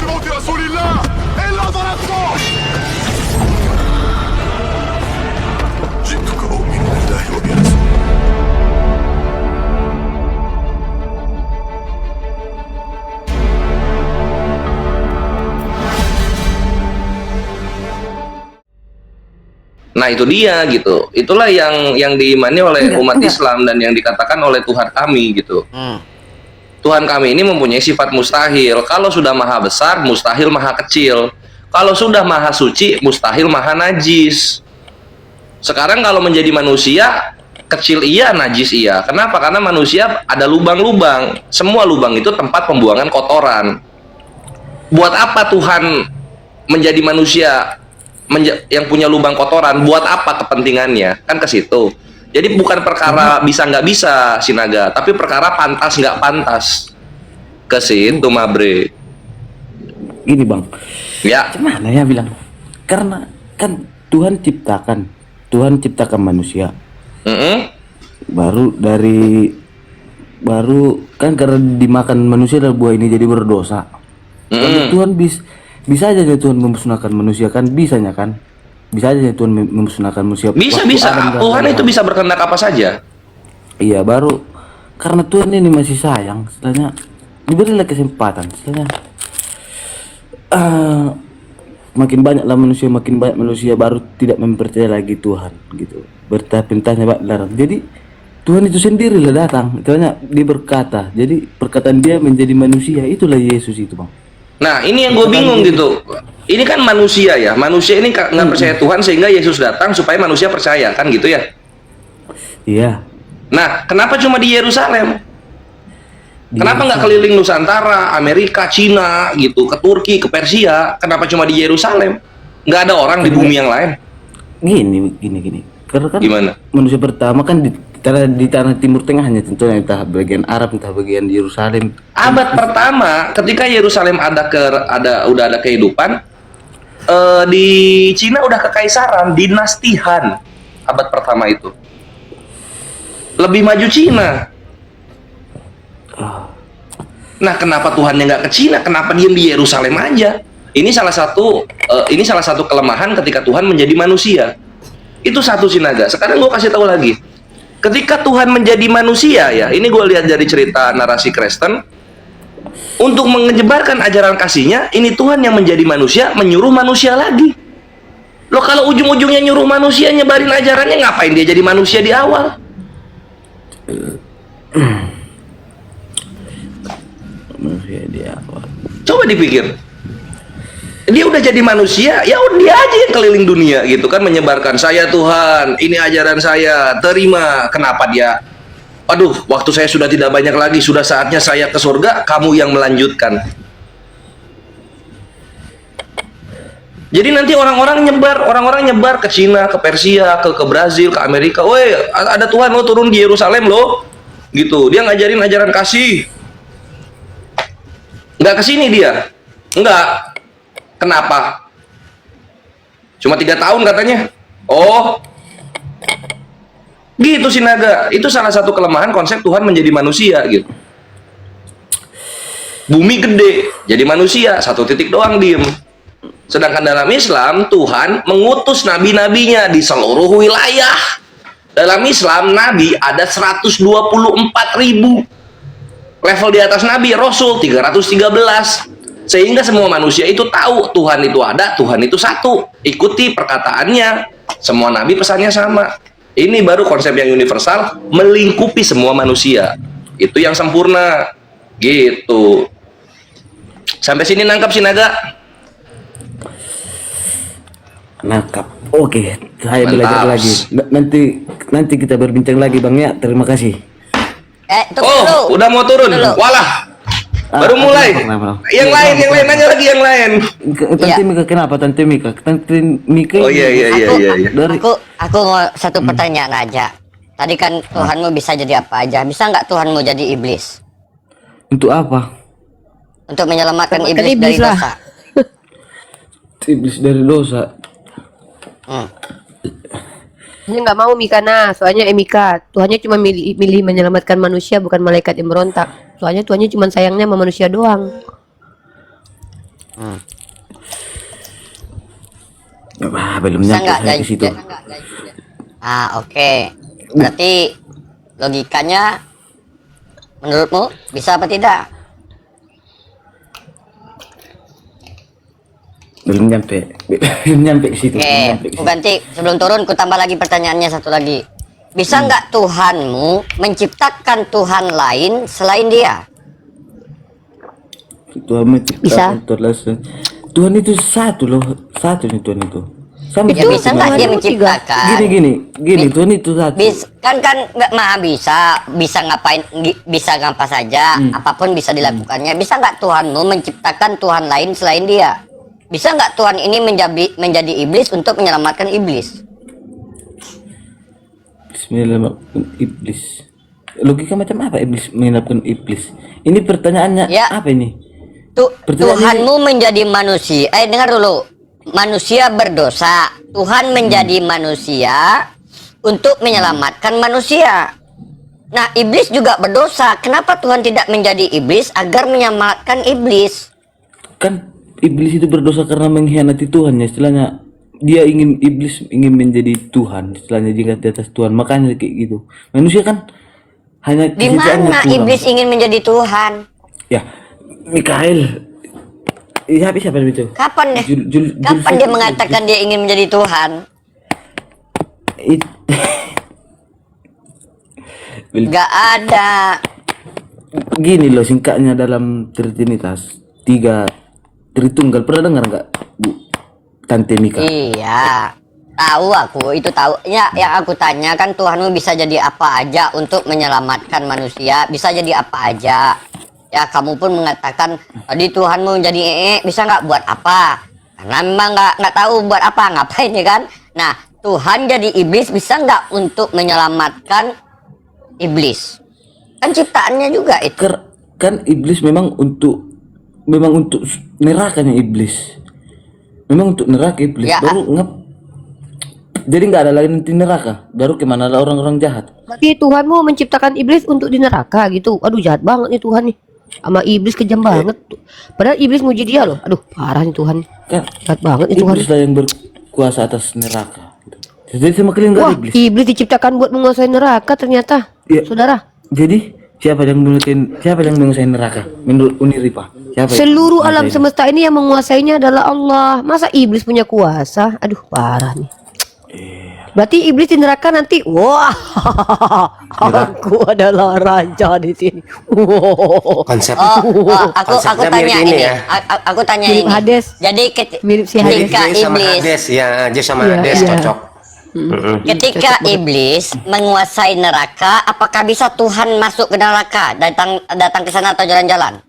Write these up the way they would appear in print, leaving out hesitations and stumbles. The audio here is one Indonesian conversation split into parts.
بموت رسول الله إلا ضربته. جئتك أؤمن بالله وبرسوله. Nah itu dia gitu. Itulah yang diimani oleh umat Islam dan yang dikatakan oleh Tuhan kami gitu. Tuhan kami ini mempunyai sifat mustahil. Kalau sudah maha besar, mustahil maha kecil. Kalau sudah maha suci, mustahil maha najis. Sekarang kalau menjadi manusia, kecil iya, najis iya. Kenapa? Karena manusia ada lubang-lubang. Semua lubang itu tempat pembuangan kotoran. Buat apa Tuhan menjadi manusia yang punya lubang kotoran? Buat apa kepentingannya? Kan ke situ. Jadi bukan perkara bisa nggak bisa Sinaga, tapi perkara pantas nggak pantas. Ke situ Mabre. Gini bang, Ya. gimana ya bilang? Karena kan Tuhan ciptakan manusia. Baru kan karena dimakan manusia dari buah ini jadi berdosa. Lalu Tuhan bisa aja Tuhan memusnahkan manusia kan, bisanya kan? Bisa aja Tuhan memusnahkan manusia. Bisa. Tuhan itu bisa berkehendak apa saja. Iya, baru karena Tuhan ini masih sayang, istilahnya diberilah kesempatan, istilahnya makin banyak manusia baru tidak mempercayai lagi Tuhan gitu. Bertahun-tahunnya larang. Jadi Tuhan itu sendiri lah datang, istilahnya dia berkata. Jadi perkataan dia menjadi manusia, itulah Yesus itu bang. Nah ini yang gue bingung gitu. Ini kan manusia ya. Manusia ini nggak percaya Tuhan sehingga Yesus datang supaya manusia percaya kan gitu ya. Iya. Nah kenapa cuma di Yerusalem? Kenapa nggak keliling Nusantara, Amerika, Cina gitu, ke Turki, ke Persia? Kenapa cuma di Yerusalem? Nggak ada orang di bumi yang lain? Gini. Karena kan Gimana? manusia pertama kan di tanah Timur Tengah hanya tentunya entah bagian Arab entah bagian Yerusalem. Abad pertama ketika Yerusalem udah ada kehidupan, di Cina udah kekaisaran, dinasti Han. Abad pertama itu lebih maju Cina. Nah kenapa Tuhannya nggak ke Cina? Kenapa diem di Yerusalem aja? Ini salah satu kelemahan ketika Tuhan menjadi manusia. Itu satu Sinaga. Sekarang gue kasih tahu lagi. Ketika Tuhan menjadi manusia ya, ini gue lihat dari cerita narasi Kristen, untuk menyebarkan ajaran kasihnya, ini Tuhan yang menjadi manusia, menyuruh manusia lagi. Loh kalau ujung-ujungnya nyuruh manusia nyebarin ajarannya, ngapain dia jadi manusia di awal? Manusia di awal. Coba dipikir. Dia udah jadi manusia, ya udah dia aja yang keliling dunia gitu kan, menyebarkan saya Tuhan, ini ajaran saya, terima. Kenapa dia? Aduh, waktu saya sudah tidak banyak lagi, sudah saatnya saya ke surga, kamu yang melanjutkan. Jadi nanti orang-orang nyebar ke Cina, ke Persia, ke Brazil, ke Amerika. Woi, ada Tuhan lo turun di Yerusalem lo, gitu. Dia ngajarin ajaran kasih. Nggak kesini dia, nggak. Kenapa? Cuma 3 tahun katanya. Oh, gitu Sinaga. Itu salah satu kelemahan konsep Tuhan menjadi manusia gitu. Bumi gede, jadi manusia 1 titik doang diem. Sedangkan dalam Islam Tuhan mengutus nabi-nabinya di seluruh wilayah. Dalam Islam Nabi ada 124.000. Level di atas Nabi Rasul 313. Sehingga semua manusia itu tahu Tuhan itu ada, Tuhan itu satu. Ikuti perkataannya. Semua nabi pesannya sama. Ini baru konsep yang universal, melingkupi semua manusia. Itu yang sempurna. Gitu. Sampai sini nangkap Sinaga? Nangkap. Oke, saya Mantap. belajar lagi. Nanti kita berbincang lagi Bang ya. Terima kasih. Oh, udah mau turun. Walah. Baru mulai. Yang lain nanya lagi yang lain. Tante Mika kenapa Tante Mika? Oh iya. Aku mau satu pertanyaan aja. Tadi kan Tuhanmu bisa jadi apa aja. Bisa nggak Tuhanmu jadi iblis? Untuk apa? Untuk menyelamatkan iblis dari dosa. Iblis dari dosa. Dia nggak mau Mika, soalnya Mika Tuhannya cuma milih menyelamatkan manusia, bukan malaikat yang berontak. Soalnya Tuhannya cuma sayangnya sama manusia doang. Belum Bisa nyampe nggak saya ke situ. Oke. Berarti logikanya menurutmu bisa apa tidak? Belum nyampe. Belum nyampe ke situ. Oke, Belum nyampe ke aku situ. ganti sebelum turun ku tambah lagi pertanyaannya satu lagi. Bisa nggak Tuhanmu menciptakan Tuhan lain selain Dia? Tuhan menciptakan Tuhan itu satu loh, satu nih Tuhan itu. Sama Ya bisa nggak Dia Tuhanmu menciptakan? Gini, Tuhan itu satu. Kan nggak maha bisa ngapain, bisa ngapa saja, apapun bisa dilakukannya. Bisa nggak Tuhanmu menciptakan Tuhan lain selain Dia? Bisa nggak Tuhan ini menjadi iblis untuk menyelamatkan iblis? Menyelamatkan iblis. Logika macam apa iblis menyelamatkan iblis? Ini pertanyaannya Ya. apa ini? Pertanyaan Tuhanmu menjadi manusia. Dengar dulu. Manusia berdosa. Tuhan menjadi manusia untuk menyelamatkan manusia. Nah, iblis juga berdosa. Kenapa Tuhan tidak menjadi iblis agar menyelamatkan iblis? Kan iblis itu berdosa karena mengkhianati Tuhan ya, istilahnya iblis ingin menjadi Tuhan, istilahnya jika di atas Tuhan, makanya kayak gitu. Manusia kan hanya Di kesuciannya mana kurang. iblis ingin menjadi Tuhan? Ya, Mikael. Siapa itu? Kapan deh? Kapan dia mengatakan dia ingin menjadi Tuhan? Gak ada. Gini loh singkatnya dalam Trinitas, 3 Tritunggal. Pernah dengar nggak, Bu Tante Mika? Iya, tahu aku itu tahu. Ya, yang aku tanya kan Tuhanmu bisa jadi apa aja untuk menyelamatkan manusia. Bisa jadi apa aja. Ya, kamu pun mengatakan tadi Tuhanmu jadi bisa nggak buat apa? Karena memang nggak tahu buat apa, ngapain ya kan? Nah, Tuhan jadi iblis bisa nggak untuk menyelamatkan iblis? Kan ciptaannya juga itu. Kan iblis memang untuk nerakanya iblis. Memang untuk neraka iblis. Ya. Baru jadi nggak ada lain di neraka. Baru kemana ada orang-orang jahat. Berarti Tuhanmu menciptakan iblis untuk di neraka gitu. Aduh, jahat banget nih Tuhan nih. Sama iblis kejam banget. Padahal iblis muji dia loh. Aduh, parah nih Tuhan. Kan Jahat banget nih Tuhan. iblis lah yang berkuasa atas neraka. Jadi sama kalian nggak Wah, ada iblis. iblis diciptakan buat menguasai neraka ternyata. Iya. Saudara, Jadi siapa yang menguasai neraka? Menurut Uniripa. Siapa? seluruh yang alam menguasai? semesta ini yang menguasainya adalah Allah. Masa iblis punya kuasa? Aduh, parah nih. Berarti iblis di neraka nanti, wah, aku adalah raja di sini. Wow. Konsep Aku konsepnya tanya mirip ini. ini ya. Aku tanya Mirip ini. Hades. Jadi Mirip si Mirip ketika Jay sama iblis Hades ya, Jay sama Iya, Hades iya. cocok. ketika iblis menguasai neraka, apakah bisa Tuhan masuk ke neraka, datang ke sana atau jalan-jalan?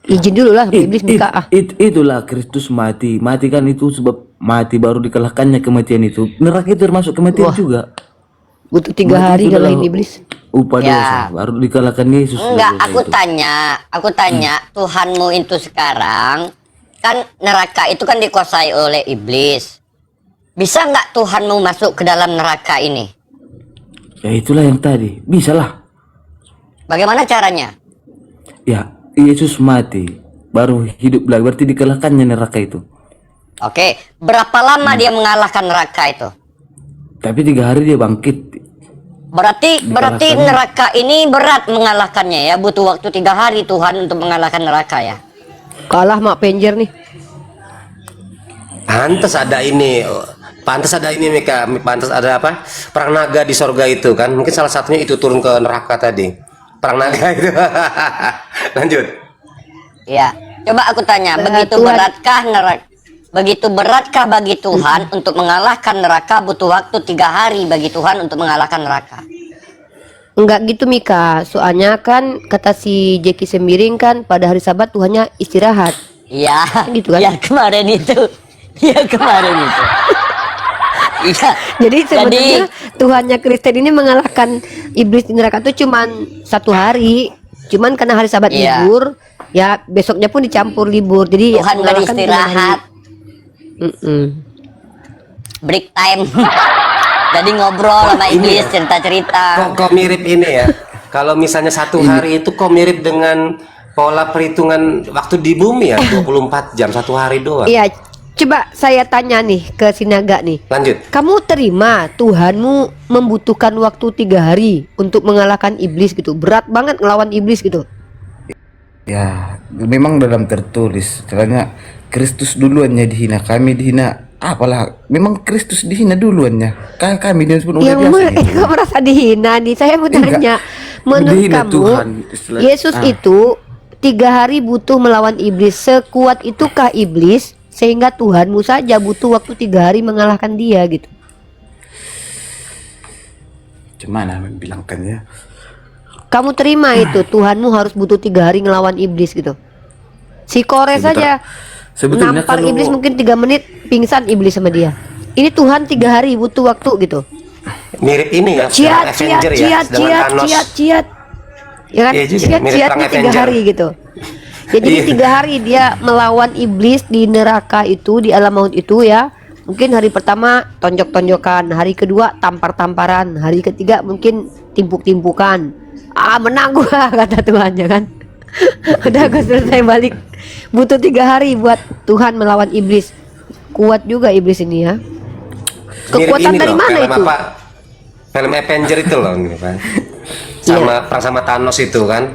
Izin dulu lah, iblis Mika. Itulah Kristus mati. Mati kan itu sebab mati baru dikalahkannya kematian itu. Neraka itu termasuk kematian juga. Butuh 3 Mati hari itu ngalahin adalah iblis. Upah Ya. dosa baru dikalahkan Yesus. Enggak, dosa aku itu. tanya, Tuhanmu itu sekarang kan neraka itu kan dikuasai oleh iblis. Bisa nggak Tuhanmu masuk ke dalam neraka ini? Ya itulah yang tadi. Bisa lah. Bagaimana caranya? Ya Yesus mati baru hidup lagi. Berarti dikalahkannya neraka itu. Oke, berapa lama dia mengalahkan neraka itu? Tapi 3 hari dia bangkit. Berarti neraka ini berat mengalahkannya ya. Butuh waktu 3 hari Tuhan untuk mengalahkan neraka ya. Kalah Mak Penjer nih. Pantes ada ini. Pantes ada ini Mika. Pantes ada apa? Perang naga di sorga itu kan. Mungkin salah satunya itu turun ke neraka tadi. Perang naga itu. Lanjut. Ya, coba aku tanya, begitu beratkah bagi Tuhan untuk mengalahkan neraka? Butuh waktu 3 hari bagi Tuhan untuk mengalahkan neraka. Enggak gitu Mika. Soalnya kan kata si Jeki Sembiring kan pada hari Sabat Tuhannya istirahat. Iya, Gitu kan? ya kemarin itu. Iya kemarin itu. Iya. Jadi sebenarnya Tuhannya Kristen ini mengalahkan iblis di neraka itu cuman 1 hari. Cuman karena hari Sabat Iya. libur, ya besoknya pun dicampur libur. Jadi Tuhan mengalahkan beristirahat, break time. Jadi ngobrol sama iblis, cerita-cerita. Kok mirip ini ya? Kalau misalnya 1 hari itu kok mirip dengan pola perhitungan waktu di bumi ya 24 jam, 1 hari doang. Iya, coba saya tanya nih ke Sinaga nih. Lanjut. Kamu terima Tuhanmu membutuhkan waktu 3 hari untuk mengalahkan iblis gitu? Berat banget ngelawan iblis gitu. Ya, memang dalam tertulis, caranya Kristus duluannya dihina, kami dihina. Apalah, memang Kristus dihina duluannya. Kan kami dia pun udah Yang biasa. Gitu. kok merasa dihina nih? Saya mau Enggak. tanya, menurut Dihina kamu Tuhan, istilah- Yesus itu 3 hari butuh melawan iblis? Sekuat itukah iblis sehingga Tuhanmu saja butuh waktu 3 hari mengalahkan dia gitu? Gimana bilangkannya? Kamu terima itu Tuhanmu harus butuh 3 hari ngelawan iblis gitu? Si Kores saja Sebetulnya nampar kalau- iblis mungkin 3 menit pingsan iblis sama dia. Ini Tuhan 3 hari butuh waktu gitu. Mirip ini ya, Ciat, sedang ciat, Avenger ya, ciat, sedangkan ciat, Thanos. ciat, ciat. Ya kan? Iya juga, Ciat, mirip ciatnya perang 3 Avenger. hari gitu. Ya, jadi Iya. 3 hari dia melawan iblis di neraka itu, di alam maut itu ya. Mungkin hari pertama tonjok-tonjokan, hari kedua tampar-tamparan, hari ketiga mungkin timpuk-timpukan. Ah, menang gua kata Tuhannya kan. Udah gua selesai balik. Butuh 3 hari buat Tuhan melawan iblis. Kuat juga iblis ini ya. Mirip Kekuatan ini dari loh, mana film itu? apa? Film Avenger itu loh gitu kan. Sama perang sama Thanos itu kan.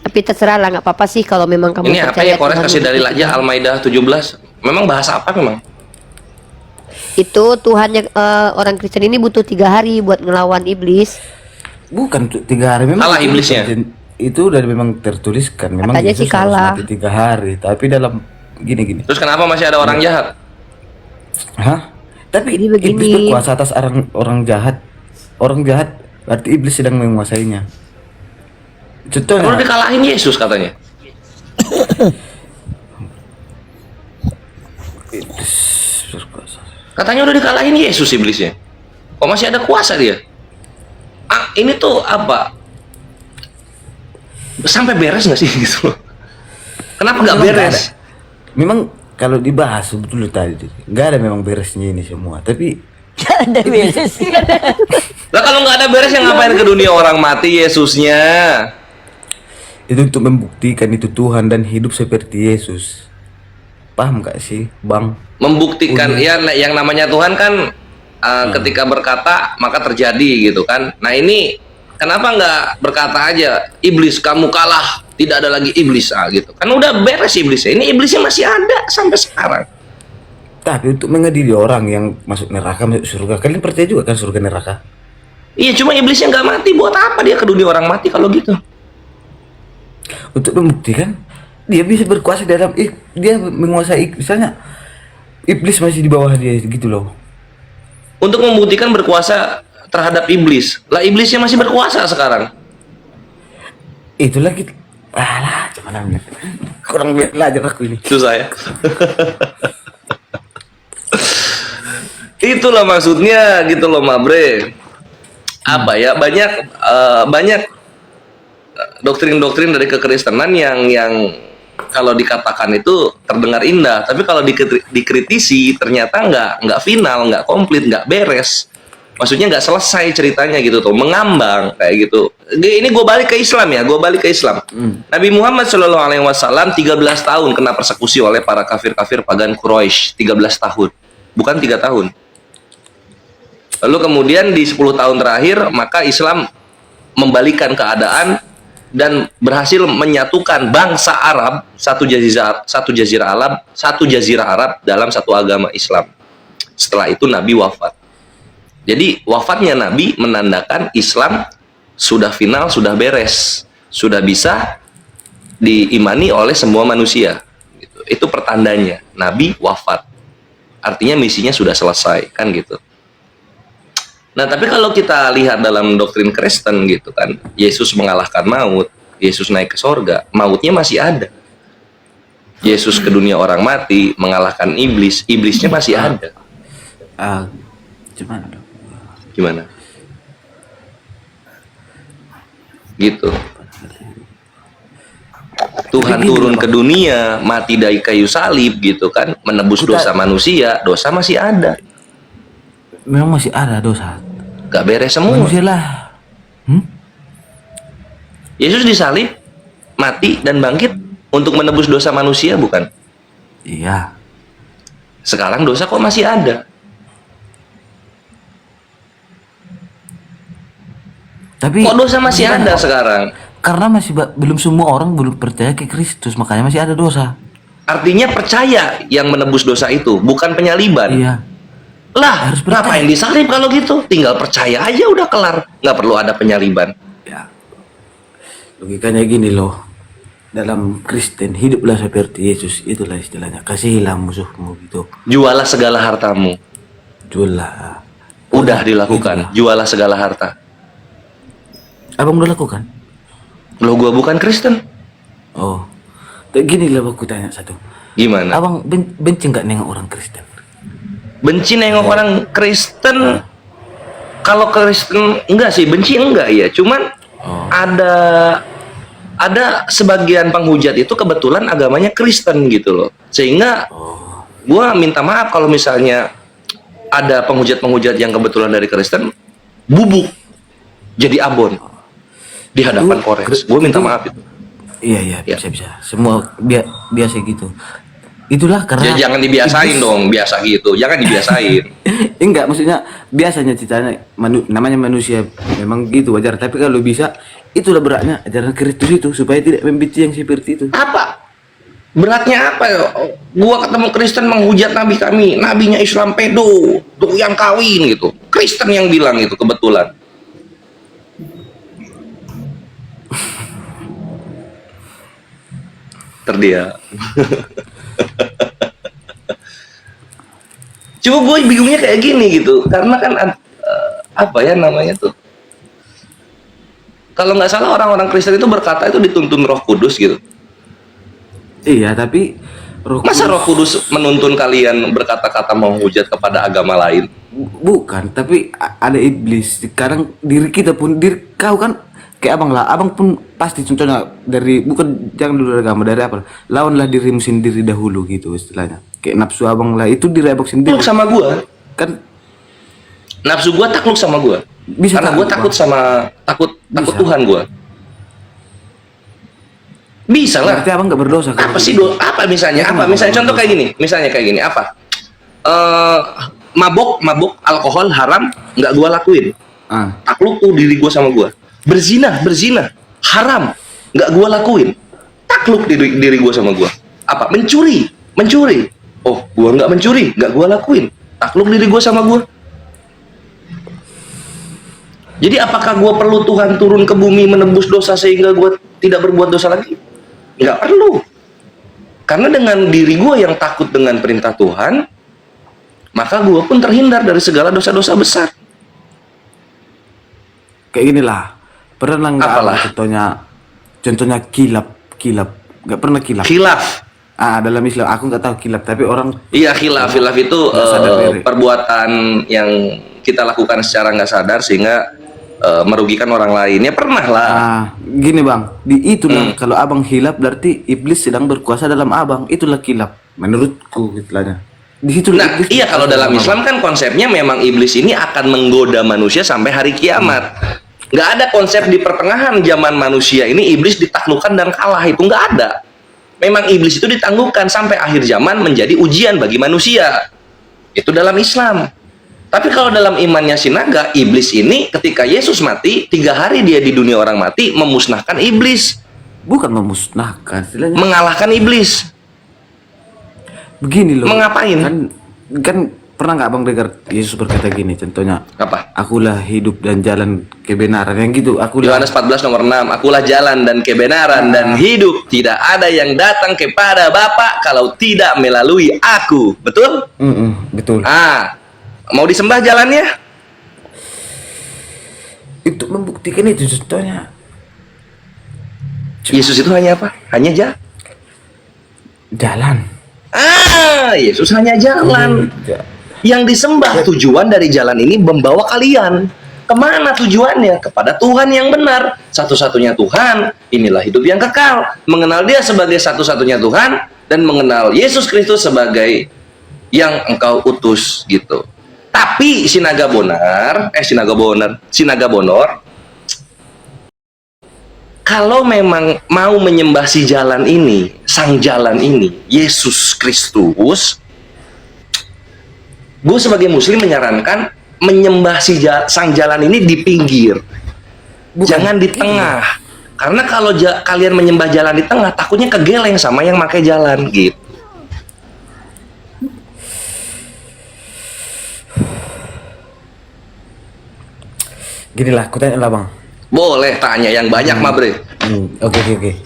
Tapi terserah lah, nggak apa-apa sih kalau memang kamu Ini apa percaya ya Kores Tuhan kasih dari begitu. aja Al-Maidah 17. Memang bahasa apa memang? Itu Tuhannya orang Kristen ini butuh 3 hari buat ngelawan iblis. Bukan 3 hari memang. Kalah iblisnya. Itu udah memang tertuliskan. Memang Katanya Yesus sih kalah. harus mati 3 hari. Tapi dalam gini-gini. Terus kenapa masih ada orang jahat? Hah? Tapi Jadi begini. iblis berkuasa atas orang jahat. Orang jahat berarti iblis sedang menguasainya. Udah Contohnya, dikalahin Yesus katanya. Katanya udah dikalahin Yesus iblisnya. Kok masih ada kuasa dia? Ah, ini tuh apa? Sampai beres nggak sih gitu loh? Kenapa nggak Memang nggak beres? ada. Memang kalau dibahas sebetulnya tadi nggak ada memang beresnya ini semua. Tapi Ada beres. Lah kalau nggak ada beres yang ngapain ke dunia orang mati Yesusnya? itu untuk membuktikan itu Tuhan dan hidup seperti Yesus. Paham gak sih, Bang? Membuktikan ya yang namanya Tuhan kan ketika berkata maka terjadi gitu kan. Nah ini kenapa nggak berkata aja iblis kamu kalah, tidak ada lagi iblis gitu kan udah beres iblisnya. Ini iblisnya masih ada sampai sekarang. Tapi untuk mengadili orang yang masuk neraka, masuk surga, kalian percaya juga kan surga neraka? Iya cuma iblisnya nggak mati, buat apa dia ke dunia orang mati kalau gitu? Untuk membuktikan dia bisa berkuasa dalam dia menguasai, misalnya iblis masih di bawah dia gitu loh. Untuk membuktikan berkuasa terhadap iblis. Lah iblisnya masih berkuasa sekarang. Itu lagi alah cuman kurang belajar aku ini. Susah ya. Itulah maksudnya gitu loh Mabre. Apa ya banyak doktrin-doktrin dari kekristenan yang kalau dikatakan itu terdengar indah, tapi kalau dikritisi ternyata nggak final, nggak komplit, nggak beres. Maksudnya nggak selesai ceritanya gitu tuh, mengambang kayak gitu. Ini gue balik ke Islam ya, gue balik ke Islam. Nabi Muhammad SAW 13 tahun kena persekusi oleh para kafir-kafir pagan Quraisy, 13 tahun, bukan 3 tahun. Lalu kemudian di 10 tahun terakhir maka Islam membalikan keadaan dan berhasil menyatukan bangsa Arab satu jazirah Arab dalam satu agama Islam. Setelah itu Nabi wafat. Jadi wafatnya Nabi menandakan Islam sudah final, sudah beres, sudah bisa diimani oleh semua manusia. Itu pertandanya Nabi wafat. Artinya misinya sudah selesai kan gitu. Nah, tapi kalau kita lihat dalam doktrin Kristen gitu kan, Yesus mengalahkan maut, Yesus naik ke sorga, mautnya masih ada. Yesus ke dunia orang mati, mengalahkan iblis, iblisnya masih ada. Gimana dong? Gimana? Gitu. Tuhan turun ke dunia, mati dari kayu salib gitu kan, menebus dosa manusia, dosa masih ada. Memang masih ada dosa. Gak beres semua. Manusia lah. Yesus disalib, mati dan bangkit untuk menebus dosa manusia, bukan? Iya. Sekarang dosa kok masih ada? Tapi Kok dosa masih gimana? ada sekarang? Karena masih belum semua orang belum percaya ke Kristus, makanya masih ada dosa. Artinya percaya yang menebus dosa itu, bukan penyaliban. Iya. Lah, Harus percaya. ngapain disalib kalau gitu? Tinggal percaya aja udah kelar. Nggak perlu ada penyaliban. Ya. Logikanya gini loh. Dalam Kristen hiduplah seperti Yesus, itulah istilahnya. Kasihilah musuhmu gitu. Jualah segala hartamu. Jualah. Udah dilakukan. Jualah segala harta. Abang udah lakukan? Loh, gua bukan Kristen. Oh. Gini lah aku tanya satu. Gimana? Abang benci nggak nengok orang Kristen? Benci nengok orang Kristen. Kalau Kristen enggak sih, benci enggak ya. Cuman ada sebagian penghujat itu kebetulan agamanya Kristen gitu loh. Sehingga gua minta maaf kalau misalnya ada penghujat-penghujat yang kebetulan dari Kristen bubuk jadi abon di hadapan Kores. Gue minta maaf itu. Iya, Ya. bisa. Semua biasa gitu. Itulah karena Ya, jangan dibiasain dong, biasa gitu. Jangan dibiasain. Enggak, maksudnya biasanya ceritanya namanya manusia memang gitu wajar. Tapi kalau bisa, itulah beratnya ajaran Kristus itu supaya tidak membenci yang seperti itu. Apa? Beratnya apa ya? Gua ketemu Kristen menghujat nabi kami, nabinya Islam pedo, tuh yang kawin gitu. Kristen yang bilang itu kebetulan. Terdia. Cuma gue bingungnya kayak gini gitu, karena kan apa ya namanya tuh? Kalau nggak salah orang-orang Kristen itu berkata itu dituntun Roh Kudus gitu. Iya, tapi Masa Roh Kudus menuntun kalian berkata-kata menghujat kepada agama lain? Bukan, tapi ada iblis. Sekarang diri kita pun, diri kau kan kayak abang lah. Abang pun pasti contohnya dari, bukan jangan dulu dari agama, dari apa? Lawanlah dirimu sendiri dahulu gitu istilahnya. Kayak nafsu abang lah, itu diri abang sendiri. Takluk sama gua. Kan Nafsu gua takluk sama gua. Bisa Karena gua takluk, takut sama takut Bisa. Tuhan gua. Bisa lah. berarti abang nggak berdosa. Apa sih apa misalnya? Apa misalnya contoh kayak gini? Misalnya kayak gini apa? Mabok alkohol haram nggak gua lakuin. Takluk tuh diri gua sama gua. Berzina haram nggak gua lakuin. Takluk diri gua sama gua. Apa? Mencuri. Oh, gua nggak mencuri, nggak gua lakuin. Takluk diri gua sama gua. Jadi apakah gua perlu Tuhan turun ke bumi menebus dosa sehingga gua tidak berbuat dosa lagi? Nggak perlu. Karena dengan diri gua yang takut dengan perintah Tuhan, maka gua pun terhindar dari segala dosa-dosa besar. Kayak gini lah. Pernah nggak Apalah? abang contohnya kilap, nggak pernah kilap. Khilaf. Dalam Islam aku nggak tahu kilap, tapi orang Iya, khilaf itu Nggak sadar diri. perbuatan yang kita lakukan secara nggak sadar sehingga merugikan orang lain. Ya pernah lah. gini bang, di itulah kalau abang hilap berarti iblis sedang berkuasa dalam abang. Itulah kilap menurutku istilahnya. Di situ Nah, iya kalau dalam Islam kan konsepnya memang iblis ini akan menggoda manusia sampai hari kiamat. Nggak ada konsep di pertengahan zaman manusia ini iblis ditaklukkan dan kalah, itu nggak ada. Memang iblis itu ditangguhkan sampai akhir zaman menjadi ujian bagi manusia. Itu dalam Islam. Tapi kalau dalam imannya Sinaga, iblis ini ketika Yesus mati, 3 hari dia di dunia orang mati, memusnahkan iblis, bukan memusnahkan istilahnya. mengalahkan iblis. Begini loh. Mengapain? Kan pernah nggak abang dengar Yesus berkata gini, contohnya, Apa? akulah hidup dan jalan kebenaran, yang gitu. Akulah Yohanes 14 nomor 6, akulah jalan dan kebenaran dan hidup, tidak ada yang datang kepada Bapa kalau tidak melalui aku. Betul? betul. Mau disembah jalannya? Itu membuktikan itu contohnya. Yesus itu hanya apa? Hanya Jalan. Yesus hanya jalan. Yang disembah, tujuan dari jalan ini membawa kalian kemana tujuannya? Kepada Tuhan yang benar, satu-satunya Tuhan. Inilah hidup yang kekal, mengenal Dia sebagai satu-satunya Tuhan dan mengenal Yesus Kristus sebagai yang Engkau utus gitu. Tapi Sinaga Bonor, kalau memang mau menyembah si jalan ini, sang jalan ini, Yesus Kristus, gue sebagai muslim menyarankan menyembah si sang jalan ini di pinggir, jangan di tengah. Karena kalau kalian menyembah jalan di tengah, takutnya kegeleng sama yang pakai jalan gitu. Gini lah, aku tanya lah bang. Boleh tanya yang banyak mah bre. Oke.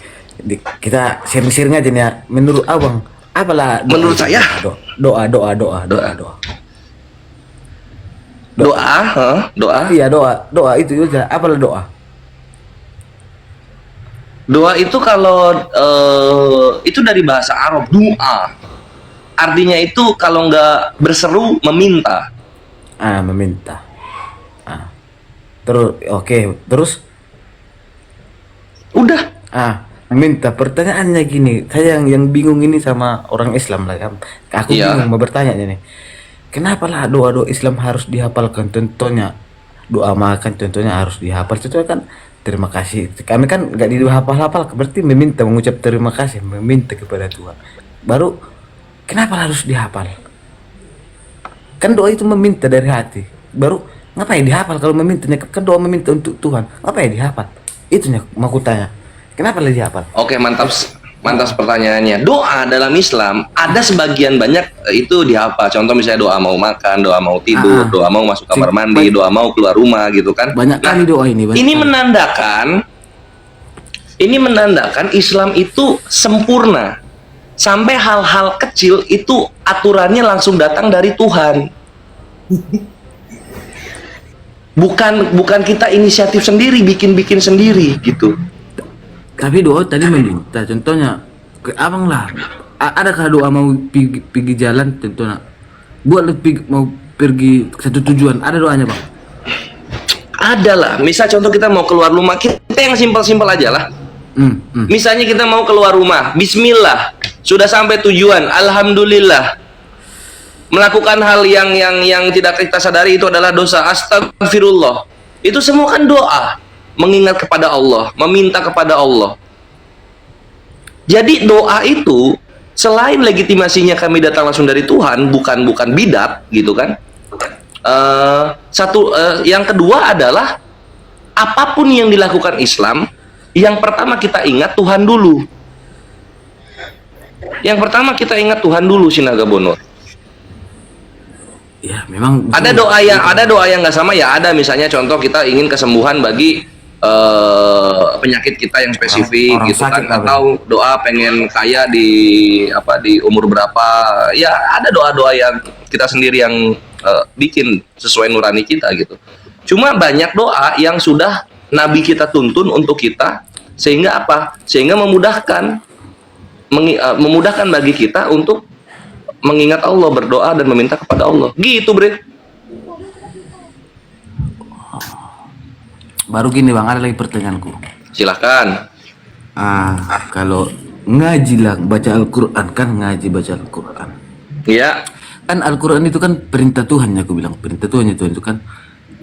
Kita sharing-sharing aja nih ya. Menurut abang, apalah Menurut saya doa. Iya doa itu juga. Apalah doa? Doa itu kalau itu dari bahasa Arab, doa. Artinya itu kalau nggak berseru meminta. Meminta. Terus Udah. meminta. Pertanyaannya gini, saya yang bingung ini sama orang Islam lah. Aku bingung mau bertanya nih. Kenapa lah doa-doa Islam harus dihafalkan? Contohnya doa makan, contohnya harus dihafal. Contohnya kan terima kasih. Kami kan nggak dihafal-hafal, berarti meminta, mengucap terima kasih, meminta kepada Tuhan. Baru kenapa harus dihafal? Kan doa itu meminta dari hati. Baru ngapain dihafal kalau memintanya? Kan doa meminta untuk Tuhan. Ngapain dihafal? Itunya mau aku tanya. Kenapa lagi dihafal? Oke, mantap pertanyaannya. Doa dalam Islam ada sebagian banyak itu dihafal. Contoh misalnya doa mau makan, doa mau tidur, doa mau masuk kamar mandi, doa mau keluar rumah gitu kan. Banyak kali doa ini. Ini menandakan Islam itu sempurna. Sampai hal-hal kecil itu aturannya langsung datang dari Tuhan. Bukan kita inisiatif sendiri, bikin sendiri gitu. Tapi doa tadi meminta, contohnya ke abang lah. Adakah doa mau pergi jalan, contohnya buat mau pergi ke satu tujuan, ada doanya bang? Ada lah. Misal contoh kita mau keluar rumah, kita yang simpel-simpel aja lah. Misalnya kita mau keluar rumah, Bismillah, sudah sampai tujuan, Alhamdulillah. Melakukan hal yang tidak kita sadari itu adalah dosa, astagfirullah. Itu semua kan doa, mengingat kepada Allah, meminta kepada Allah. Jadi doa itu selain legitimasinya kami datang langsung dari Tuhan, bukan bidat gitu kan. Yang kedua adalah apapun yang dilakukan Islam, yang pertama kita ingat Tuhan dulu. Yang pertama kita ingat Tuhan dulu, Sinaga Bonor. Ya memang ada doa yang nggak sama ya. Ada misalnya contoh kita ingin kesembuhan bagi penyakit kita yang spesifik orang gitu kan, atau doa pengen kaya di umur berapa ya. Ada doa-doa yang kita sendiri yang bikin sesuai nurani kita gitu. Cuma banyak doa yang sudah Nabi kita tuntun untuk kita, sehingga memudahkan bagi kita untuk mengingat Allah, berdoa dan meminta kepada Allah. Gitu, Bre. Baru gini bang, ada lagi pertanyaanku. Silahkan. Kalau ngaji lah, baca Al-Quran kan, baca Al-Quran. Iya. Kan Al-Quran itu kan perintah Tuhan, aku bilang perintah Tuhan itu kan.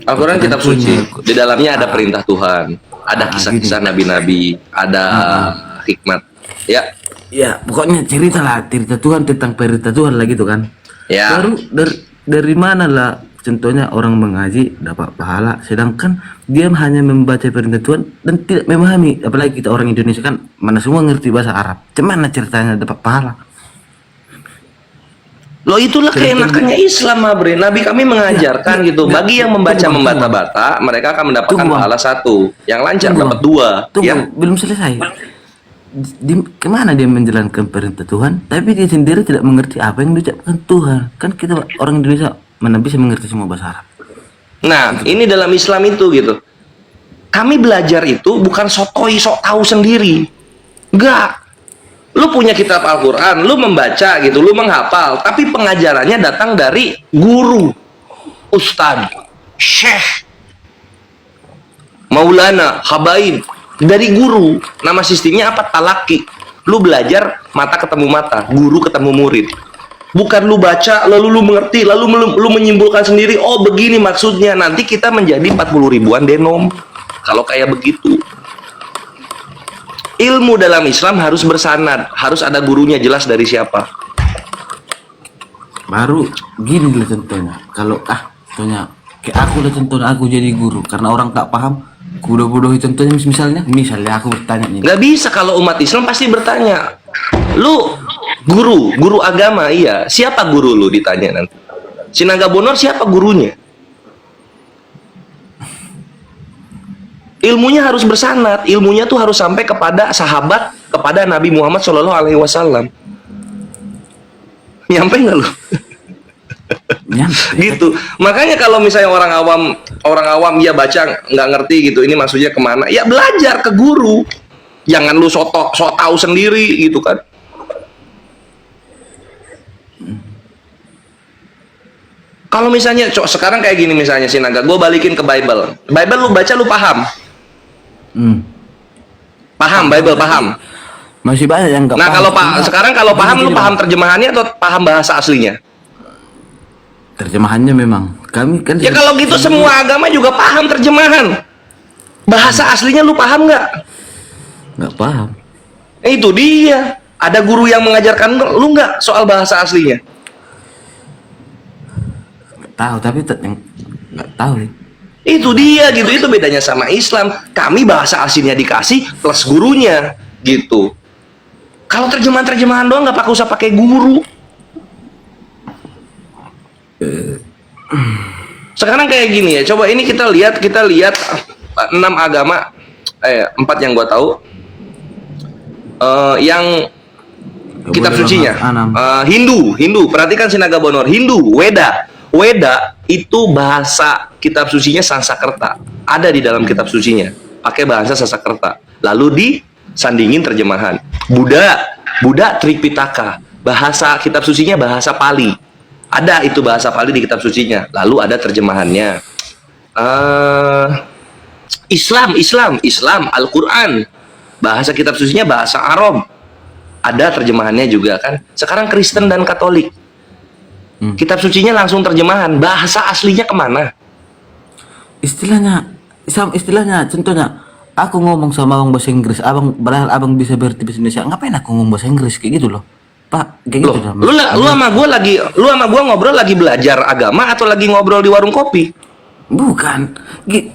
Al-Quran kitab suci. Di dalamnya ada perintah Tuhan, ada kisah-kisah nabi-nabi, ada hikmat. Ya. Ya, pokoknya cerita Tuhan tentang perintah Tuhan lah gitu kan. Ya. Baru dari mana lah contohnya orang mengaji dapat pahala, sedangkan dia hanya membaca perintah Tuhan dan tidak memahami. Apalagi kita orang Indonesia kan mana semua ngerti bahasa Arab. Gimana ceritanya dapat pahala? Loh itulah keenakannya Islam, Bre. Nabi kami mengajarkan gitu. Bagi yang membaca membata-bata, mereka akan mendapatkan pahala 1. Yang lancar dapat 2. Ya. Belum selesai. Kemana dia menjalankan perintah Tuhan, tapi dia sendiri tidak mengerti apa yang diucapkan Tuhan. Kan kita orang Indonesia mana bisa mengerti semua bahasa Arab. Nah, ini dalam Islam itu gitu. Kami belajar itu bukan sok tahu sendiri. Enggak. Lu punya kitab Al-Quran, lu membaca gitu, lu menghafal, tapi pengajarannya datang dari guru, ustadz, syekh, maulana, habaib, dari guru. Nama sistemnya apa? Talaki. Lu belajar mata ketemu mata, guru ketemu murid. Bukan lu baca lalu lu mengerti, lalu lu menyimpulkan sendiri, oh begini maksudnya. Nanti kita menjadi 40 ribuan denom kalau kayak begitu. ilmu dalam Islam harus bersanad, harus ada gurunya jelas dari siapa. Baru gini lah contohnya. Kalau contohnya kayak aku lah contohnya, aku jadi guru karena orang tak paham, aku udah bodohi contohnya. Misalnya aku bertanya nih. Nggak bisa, kalau umat Islam pasti bertanya. Lu guru agama, iya. Siapa guru lu ditanya nanti. Sinaga Bonor siapa gurunya? Ilmunya harus bersanad, ilmunya tuh harus sampai kepada sahabat, kepada Nabi Muhammad SAW. Nyampe nggak lu? Nyampe. Gitu. Makanya kalau misalnya orang awam ya baca nggak ngerti gitu, ini maksudnya kemana? Ya belajar ke guru. Jangan lu sok tahu sendiri gitu kan. Kalau misalnya sekarang kayak gini misalnya Sinaga, gue balikin ke Bible. Bible lu baca lu paham. Paham Bible, paham. Masih banyak yang nggak Nah, paham. sekarang kalau paham lu paham terjemahannya atau paham bahasa aslinya? Terjemahannya memang. Kami kan Ya kalau gitu semua agama juga paham terjemahan. Bahasa aslinya lu paham nggak? nggak paham. Itu dia. Ada guru yang mengajarkan lu nggak soal bahasa aslinya? Nggak tahu, tapi yang nggak tahu. Itu dia gitu, itu bedanya sama Islam. Kami bahasa aslinya dikasih plus gurunya gitu. Kalau terjemahan doang nggak usah pakai guru. Sekarang kayak gini ya, coba ini kita lihat 6 agama, 4 yang gua tahu, yang kitab sucinya. Hindu, perhatikan Sinaga Bonor, Hindu, Weda itu bahasa kitab sucinya Sanskerta, ada di dalam kitab sucinya, pakai bahasa Sanskerta, lalu disandingin terjemahan. Buddha Tripitaka, bahasa kitab sucinya bahasa Pali, ada itu bahasa Pali di kitab sucinya, lalu ada terjemahannya. Islam Al-Quran, bahasa kitab sucinya bahasa Arab, ada terjemahannya juga kan. Sekarang Kristen dan Katolik, kitab sucinya langsung terjemahan, bahasa aslinya kemana? Istilahnya contohnya aku ngomong sama abang bahasa Inggris, abang bisa berarti bahasa Indonesia, ngapain aku ngomong bahasa Inggris kayak gitu loh, Pak? Kayak gitu dah. Lu sama gua ngobrol lagi belajar agama atau lagi ngobrol di warung kopi? Bukan. Gini,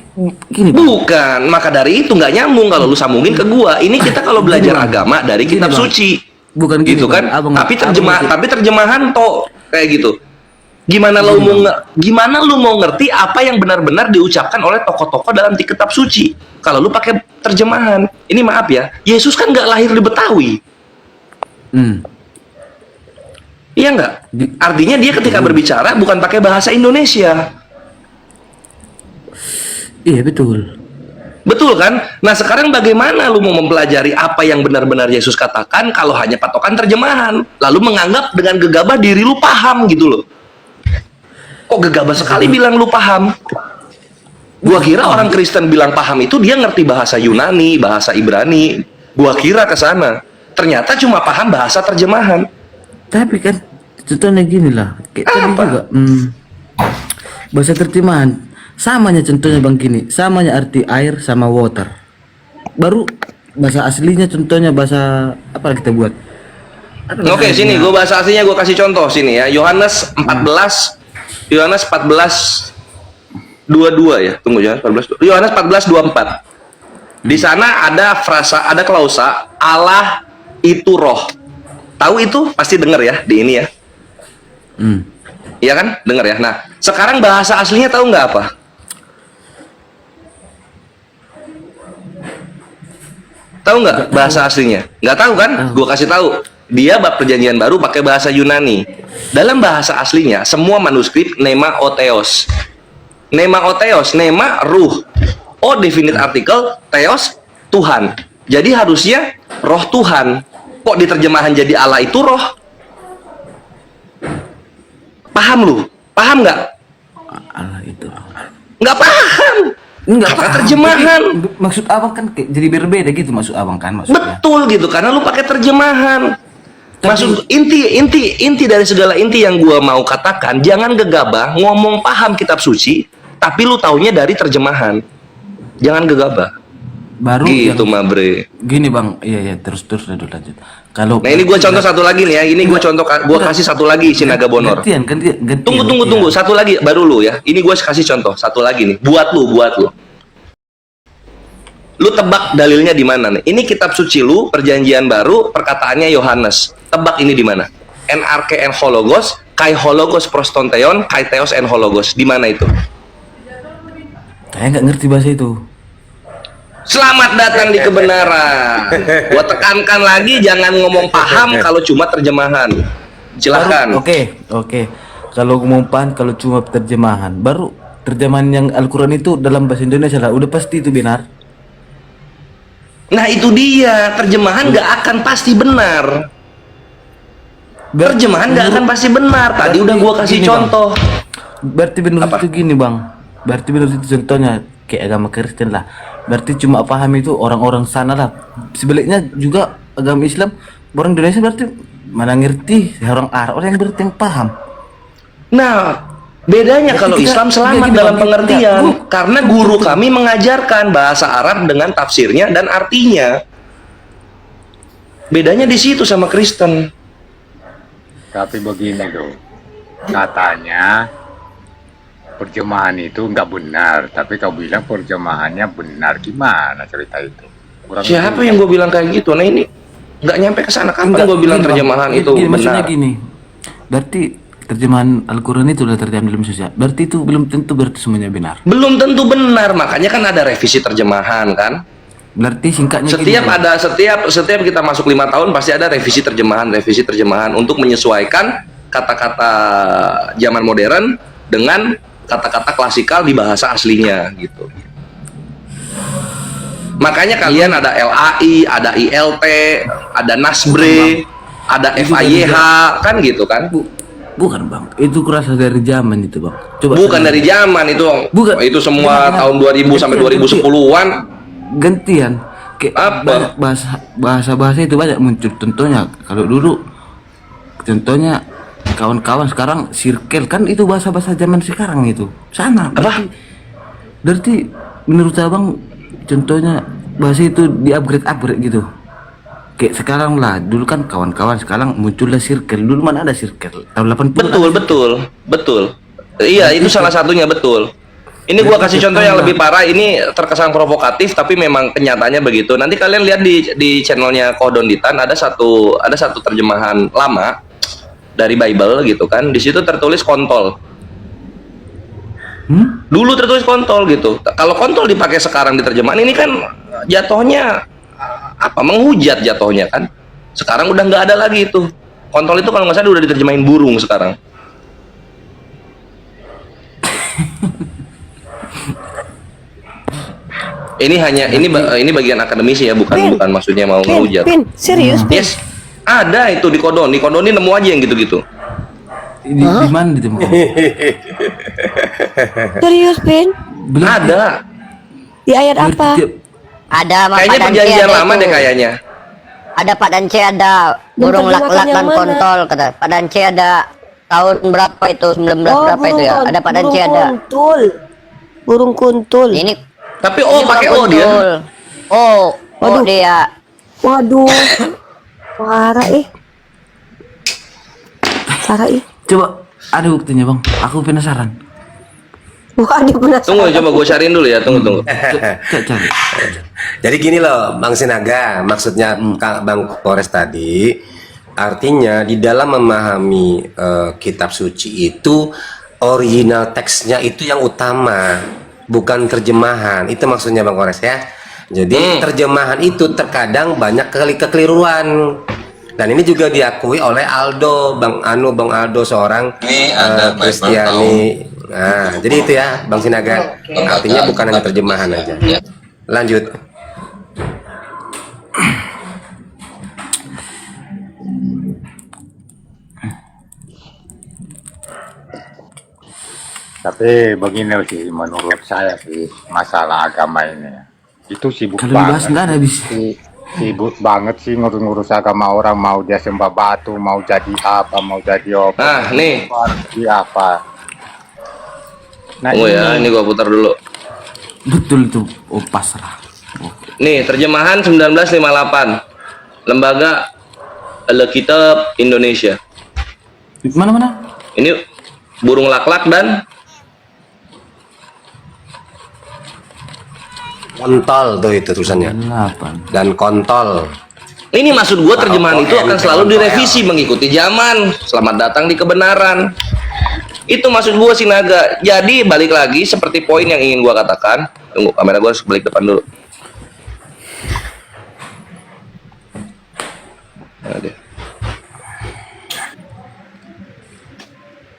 Pak. Bukan, maka dari itu nggak nyambung kalau lu sambungin ke gua. Ini kita kalau belajar agama dari kitab Bang. suci. Bukan gini, Gitu kan? Bang. Tapi terjemahan toh kayak gitu. Gimana lu mau ngerti apa yang benar-benar diucapkan oleh tokoh-tokoh dalam di kitab suci kalau lu pakai terjemahan? Ini maaf ya, Yesus kan nggak lahir di Betawi. Iya nggak? Artinya dia ketika berbicara bukan pakai bahasa Indonesia. Iya betul. Betul kan? Nah sekarang bagaimana lu mau mempelajari apa yang benar-benar Yesus katakan kalau hanya patokan terjemahan, lalu menganggap dengan gegabah diri lu paham gitu loh. Kok gegabah sekali bilang lu paham? Gua kira orang Kristen bilang paham itu dia ngerti bahasa Yunani, bahasa Ibrani. Gua kira ke sana. Ternyata cuma paham bahasa terjemahan. Tapi kan contohnya gini lah, kayak tadi juga bahasa terjemahan. Samanya contohnya bang gini, samanya arti air sama water. Baru bahasa aslinya contohnya bahasa apa kita buat? Oke, sini gue bahasa aslinya gue kasih contoh sini ya. Yohanes 14 22 ya. Tunggu ya, Yohanes 14:24. Di sana ada frasa, ada klausa Allah itu roh. Tahu itu? Pasti dengar ya di ini ya. Iya kan? Dengar ya. Nah, sekarang bahasa aslinya tahu nggak apa? Tahu nggak bahasa aslinya? Nggak tahu kan? Gue kasih tahu. Dia bab perjanjian baru pakai bahasa Yunani. Dalam bahasa aslinya, semua manuskrip nema otheos. Nema otheos, nema ruh. O definite artikel, theos Tuhan. Jadi harusnya roh Tuhan. Kok di terjemahan jadi Allah itu roh? Paham lu? Paham nggak? Allah itu. Nggak paham. Enggak Kata terjemahan. Maksud abang kan jadi berbeda gitu maksud abang kan maksudnya. Betul gitu, karena lu pakai terjemahan. Maksud inti dari segala inti yang gua mau katakan, jangan gegabah ngomong paham kitab suci, tapi lu taunya dari terjemahan. Jangan gegabah. baru Gitu yang mah bre. gini bang, iya terus dulu lanjut. Kalau Nah ini gue contoh satu lagi nih ya. Ini gue contoh, gue kasih satu lagi Sinaga Bonor. gantian. Tunggu, satu lagi, baru lu ya. Ini gue kasih contoh satu lagi nih, buat lu. Lu tebak dalilnya di mana nih? Ini kitab suci lu, Perjanjian Baru, perkataannya Yohanes. Tebak ini di mana? NRK en hologos, kai hologos prostonteon, kai theos en hologos. Di mana itu? Saya nggak ngerti bahasa itu. Selamat datang di kebenaran. Gua tekankan lagi, jangan ngomong paham kalau cuma terjemahan. Silahkan. Oke. Kalau ngomong paham, kalau cuma terjemahan, baru terjemahan yang Al-Quran itu dalam bahasa Indonesia lah. Udah pasti itu benar. Nah itu dia, terjemahan nggak akan pasti benar. Terjemahan nggak akan pasti benar. Tadi udah gua kasih gini, contoh. Berarti benar itu gini bang. Berarti benar itu contohnya kayak agama Kristen lah. Berarti cuma paham itu orang-orang sana lah. Sebaliknya juga agama Islam, orang Indonesia berarti mana ngerti orang Arab, orang yang berarti yang paham. Nah, bedanya Berarti kalau kita- Islam selamat gini, dalam Bang, pengertian, ya, karena guru kami mengajarkan bahasa Arab dengan tafsirnya dan artinya. Bedanya di situ sama Kristen. Tapi begini tuh, katanya terjemahan itu nggak benar, tapi kau bilang terjemahannya benar. Gimana cerita itu? Kurang Siapa lebih. yang gue bilang kayak gitu? Nah ini nggak nyampe ke sana. Kapan gue bilang gini, Bang. terjemahan itu Maksudnya benar? gini. Berarti terjemahan Al-Quran itu udah terjemahan dalam sosial. Berarti itu belum tentu berarti semuanya benar. Belum tentu benar, makanya kan ada revisi terjemahan kan. Berarti singkatnya Setiap gini, Bang. ada setiap kita masuk 5 tahun pasti ada revisi terjemahan untuk menyesuaikan kata-kata zaman modern dengan kata-kata klasikal di bahasa aslinya gitu. Makanya kalian ada LAI, ada ILT, ada NASBRE, ada FAYH kan gitu kan? Bukan bang, itu kurasa dari zaman itu bang. Coba Bukan dari zaman itu. Bukan. Itu semua Jangan. tahun 2000 sampai 2010-an. Gantian. Kayak Apa? banyak bahasa itu banyak muncul. Contohnya kalau dulu, contohnya kawan-kawan sekarang circle kan itu bahasa-bahasa zaman sekarang itu sana. Berarti menurut abang contohnya bahasa itu di upgrade gitu. Kayak sekarang lah, dulu kan kawan-kawan, sekarang muncullah circle. Dulu mana ada circle? Tahun 80 Betul. Iya, itu salah satunya betul. Ini gua kasih contoh yang lebih parah. Ini terkesan provokatif, tapi memang kenyataannya begitu. Nanti kalian lihat di channelnya Kodonditan ada satu terjemahan lama dari Bible gitu kan. Di situ tertulis kontol. Dulu tertulis kontol gitu. Kalau kontol dipakai sekarang di terjemahan ini kan jatuhnya apa? Menghujat jatuhnya kan. Sekarang udah nggak ada lagi itu. Kontol itu kalau nggak salah udah diterjemahin burung sekarang. Ini bagian akademisi ya, bukan maksudnya mau ngehujat. Pin, serius, Pin? Yes, ada itu di Kodon ini nemu aja yang gitu-gitu. di mana ditemukan? Serius, Pin? Ada. Di ayat apa? Ada sama Kayaknya Pak Dan C perjanjian ada lama itu. deh kayaknya. Ada Pak Dan C ada burung terjemahkan lak-lak yang dan mana? kontol kata. Pak Dan C ada tahun berapa itu? 19 berapa itu ya? Ada Pak Dan C ada. Kuntul. Burung kuntul. Ini Tapi ini pakai O burung dia. kuntul. Oh Waduh. dia. Waduh. Parah Parah Coba ada buktinya bang. Aku penasaran. Wah, dia penasaran. Tunggu, coba gue cariin dulu ya. Tunggu. Cari. Jadi gini loh, Bang Sinaga, maksudnya Bang Kores tadi, artinya di dalam memahami kitab suci itu original teksnya itu yang utama, bukan terjemahan. Itu maksudnya Bang Kores ya. Jadi terjemahan itu terkadang banyak kekeliruan. Dan ini juga diakui oleh Bang Aldo seorang Kristiani. Nah, jadi itu ya Bang Sinaga. Artinya bukan hanya terjemahan aja. Lanjut. Tapi begini sih, menurut saya sih masalah agama ini itu sibuk Kalau dibahas banget. nggak ada habis. Sibuk banget sih ngurus-ngurus agama orang, mau dia sembah batu, mau jadi apa, mau jadi apa. Nah, nih. Jadi apa? Nah, Tunggu ya, ini gue putar dulu. Betul itu. Oh pasrah. Oke. Nih, terjemahan 1958. Lembaga Alkitab Indonesia. Mana? Ini burung laklak dan Kontol tuh itu tulisannya. 8. Dan kontol. ini maksud gua terjemahan itu akan selalu Kontol. direvisi mengikuti zaman. Selamat datang di kebenaran. Itu maksud gua Sinaga. Jadi balik lagi seperti poin yang ingin gua katakan. Tunggu, kamera gua harus balik depan dulu. Ada.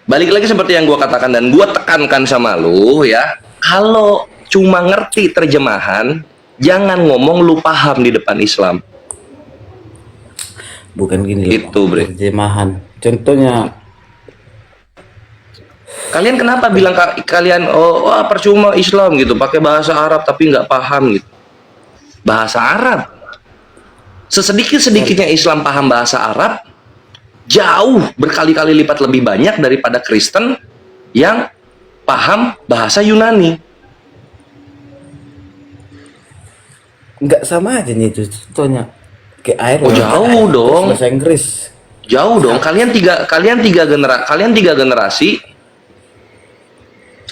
Balik lagi seperti yang gua katakan dan gua tekankan sama lu ya, kalau cuma ngerti terjemahan, jangan ngomong lu paham di depan Islam. Bukan gini Itu, Bre. terjemahan. Contohnya Kalian kenapa bilang kalian wah percuma Islam gitu, pakai bahasa Arab tapi nggak paham gitu. Bahasa Arab. Sesedikit-sedikitnya Islam paham bahasa Arab, jauh berkali-kali lipat lebih banyak daripada Kristen yang paham bahasa Yunani. nggak sama aja nih itu contohnya kayak air. Oh, jauh dong. Bahasa Inggris. Jauh dong. Kalian tiga generasi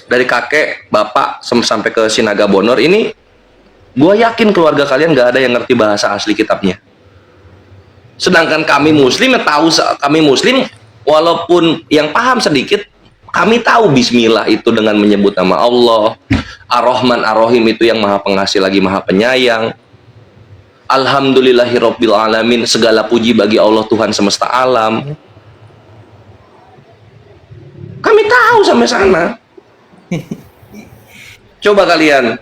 dari kakek, bapak sampai ke Sinaga Bonor ini, gue yakin keluarga kalian nggak ada yang ngerti bahasa asli kitabnya. Sedangkan kami Muslim yang tahu, kami Muslim walaupun yang paham sedikit, kami tahu Bismillah itu dengan menyebut nama Allah, Ar-Rahman Ar-Rahim itu yang Maha Pengasih lagi Maha Penyayang. Alhamdulillahirabbil alamin, segala puji bagi Allah Tuhan semesta alam. Kami tahu sampai sana. Coba kalian,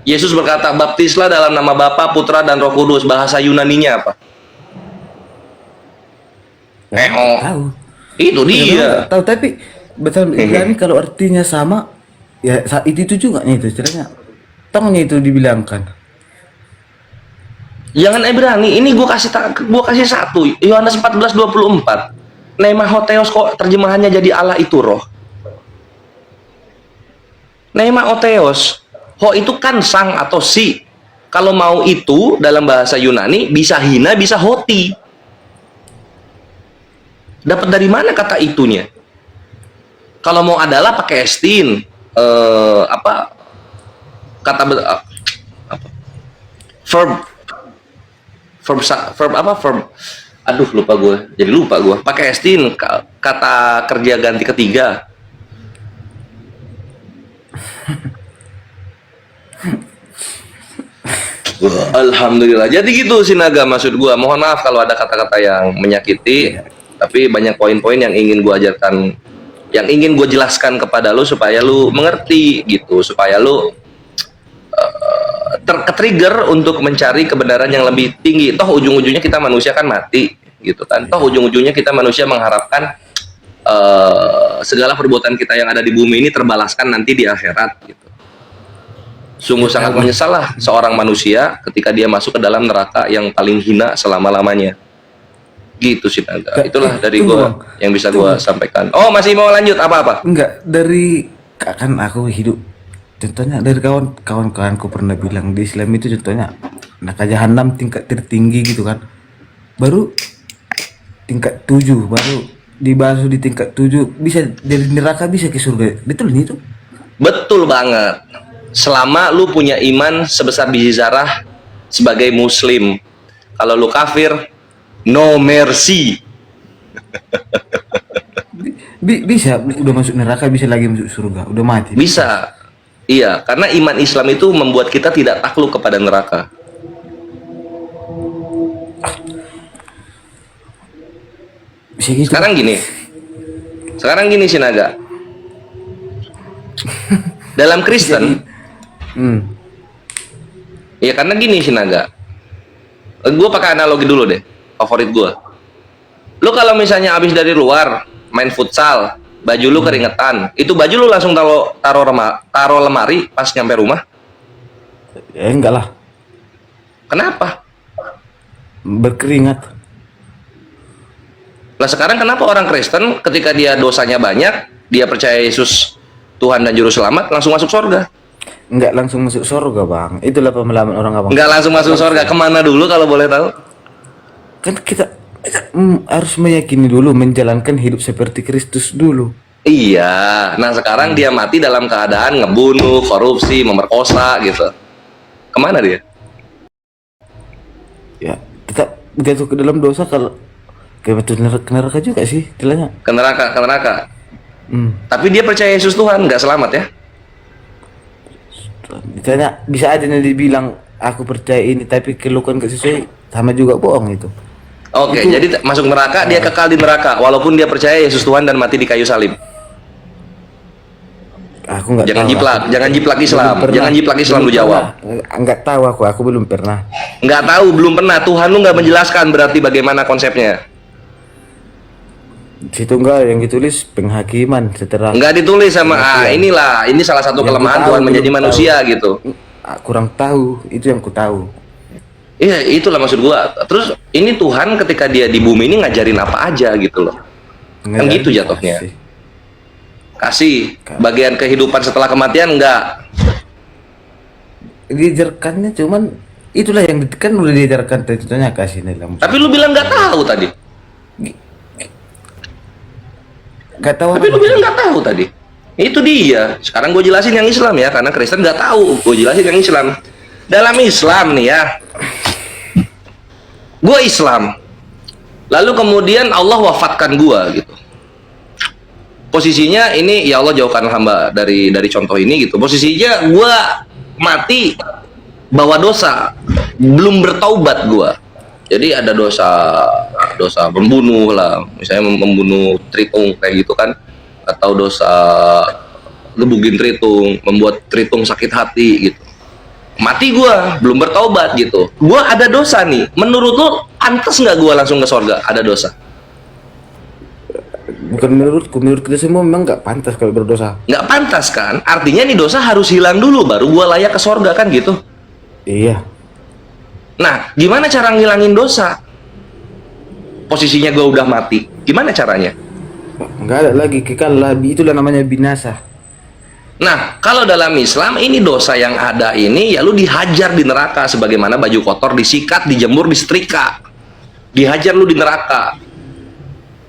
Yesus berkata, baptislah dalam nama Bapa, Putra dan Roh Kudus. Bahasa Yunaninya apa? Tahu. Itu dia. Tahu tapi betul Ibrani kalau artinya sama ya saat itu juga nih itu ceritanya. Tongnya itu dibilangkan. Jangan Ibrani, ini gua kasih satu. Yohanes 14:24. Nema Hotheos kok terjemahannya jadi Allah itu roh. Nema Hotheos. Ho itu kan sang atau si. Kalau mau itu dalam bahasa Yunani bisa hina, bisa hoti. Dapat dari mana kata itunya? Kalau mau adalah pakai estin, apa kata verb, aduh lupa gue, jadi lupa gue. Pakai estin, kata kerja ganti ketiga. Alhamdulillah. Jadi gitu Sinaga, maksud gue. Mohon maaf kalau ada kata-kata yang menyakiti. Tapi banyak poin-poin yang ingin gue ajarkan, yang ingin gue jelaskan kepada lu supaya lu mengerti gitu, supaya lu ke-trigger untuk mencari kebenaran yang lebih tinggi. Toh ujung-ujungnya kita manusia kan mati gitu kan. Toh ujung-ujungnya kita manusia mengharapkan segala perbuatan kita yang ada di bumi ini terbalaskan nanti di akhirat gitu. Sungguh sangat menyesal lah seorang manusia ketika dia masuk ke dalam neraka yang paling hina selama-lamanya. Gitu sih Naga. Itulah dari gua yang bisa gua sampaikan. Oh, masih mau lanjut apa-apa? Enggak, dari kan aku hidup contohnya dari kawan-kawanku pernah bilang di Islam itu contohnya neraka jahanam tingkat tertinggi gitu kan. Baru tingkat 7, baru dibahas di tingkat 7 bisa dari neraka bisa ke surga. Betul nih itu? Betul banget. Selama lu punya iman sebesar biji zarah sebagai muslim. Kalau lu kafir, no mercy. Bisa udah masuk neraka, bisa lagi masuk surga, udah mati. Bisa. Iya, karena iman Islam itu membuat kita tidak takluk kepada neraka. Bisa gitu. Sekarang gini Sinaga. Dalam Kristen, ya karena gini Sinaga. Gue pakai analogi dulu deh, favorit gue. Lu kalau misalnya habis dari luar main futsal, baju lu keringetan, itu baju lu langsung taruh lemari pas nyampe rumah? Enggak lah, Kenapa? berkeringat. Nah sekarang kenapa orang Kristen ketika dia dosanya banyak, dia percaya Yesus Tuhan dan Juru Selamat, langsung masuk surga? nggak langsung masuk surga bang. Itulah pemahaman orang abang. Nggak langsung masuk surga, kemana dulu kalau boleh tahu? Kan kita harus meyakini dulu, menjalankan hidup seperti Kristus dulu. Iya, nah sekarang dia mati dalam keadaan ngebunuh, korupsi, memerkosa gitu. Kemana dia? Ya tetap jatuh ke dalam dosa. Kalau kayak betul neraka juga sih istilahnya. Ke neraka, ke neraka. Tapi dia percaya Yesus Tuhan, nggak selamat ya? Misalnya bisa aja nih dibilang aku percaya ini, tapi kelukan gak sesuai, sama juga bohong itu. Oke, jadi masuk neraka, dia kekal di neraka walaupun dia percaya Yesus Tuhan dan mati di kayu salib. Aku nggak Jangan tahu. jiplak, jangan jiplak Islam, Belum pernah. jangan jiplak Islam, lu Belum jawab. pernah. Nggak tahu aku belum pernah. Nggak tahu, belum pernah. Tuhan lu nggak menjelaskan berarti bagaimana konsepnya. Situ enggak yang ditulis penghakiman setelah. Nggak ditulis sama, inilah, ini salah satu Yang kelemahan ku tahu, Tuhan menjadi belum manusia gitu. Kurang tahu, itu yang ku tahu. Iya, itulah maksud gua. Terus ini Tuhan ketika dia di bumi ini ngajarin apa aja gitu loh. Kan gitu jatuhnya. Kasih bagian kehidupan setelah kematian enggak. Diajarkannya cuman itulah yang kan udah diajarkan tentunya kasih dalam. Tapi lu bilang nggak tahu tadi. Nggak tahu. Tapi lu bilang nggak tahu tadi. Itu dia. Sekarang gue jelasin yang Islam ya, karena Kristen nggak tahu. Gue jelasin yang Islam. Dalam Islam nih ya, gue Islam. Lalu kemudian Allah wafatkan gue gitu. Posisinya ini, ya Allah jauhkan hamba dari contoh ini gitu. Posisinya gue mati bawa dosa, belum bertaubat gue. Jadi ada dosa membunuh lah, misalnya membunuh Tritung kayak gitu kan, atau dosa gebugin Tritung, membuat Tritung sakit hati gitu. Mati gua, belum bertaubat gitu. Gua ada dosa nih. Menurut lu pantas nggak gua langsung ke surga? Ada dosa? Bukan menurut kita semua memang nggak pantas kalau berdosa. Nggak pantas kan? Artinya nih dosa harus hilang dulu baru gua layak ke surga kan gitu. Iya. Nah, gimana cara ngilangin dosa? Posisinya gue udah mati. Gimana caranya? Nggak ada lagi kekal lah. Itulah namanya binasa. Nah, kalau dalam Islam ini dosa yang ada ini ya lu dihajar di neraka sebagaimana baju kotor disikat, dijemur, disetrika. Dihajar lu di neraka.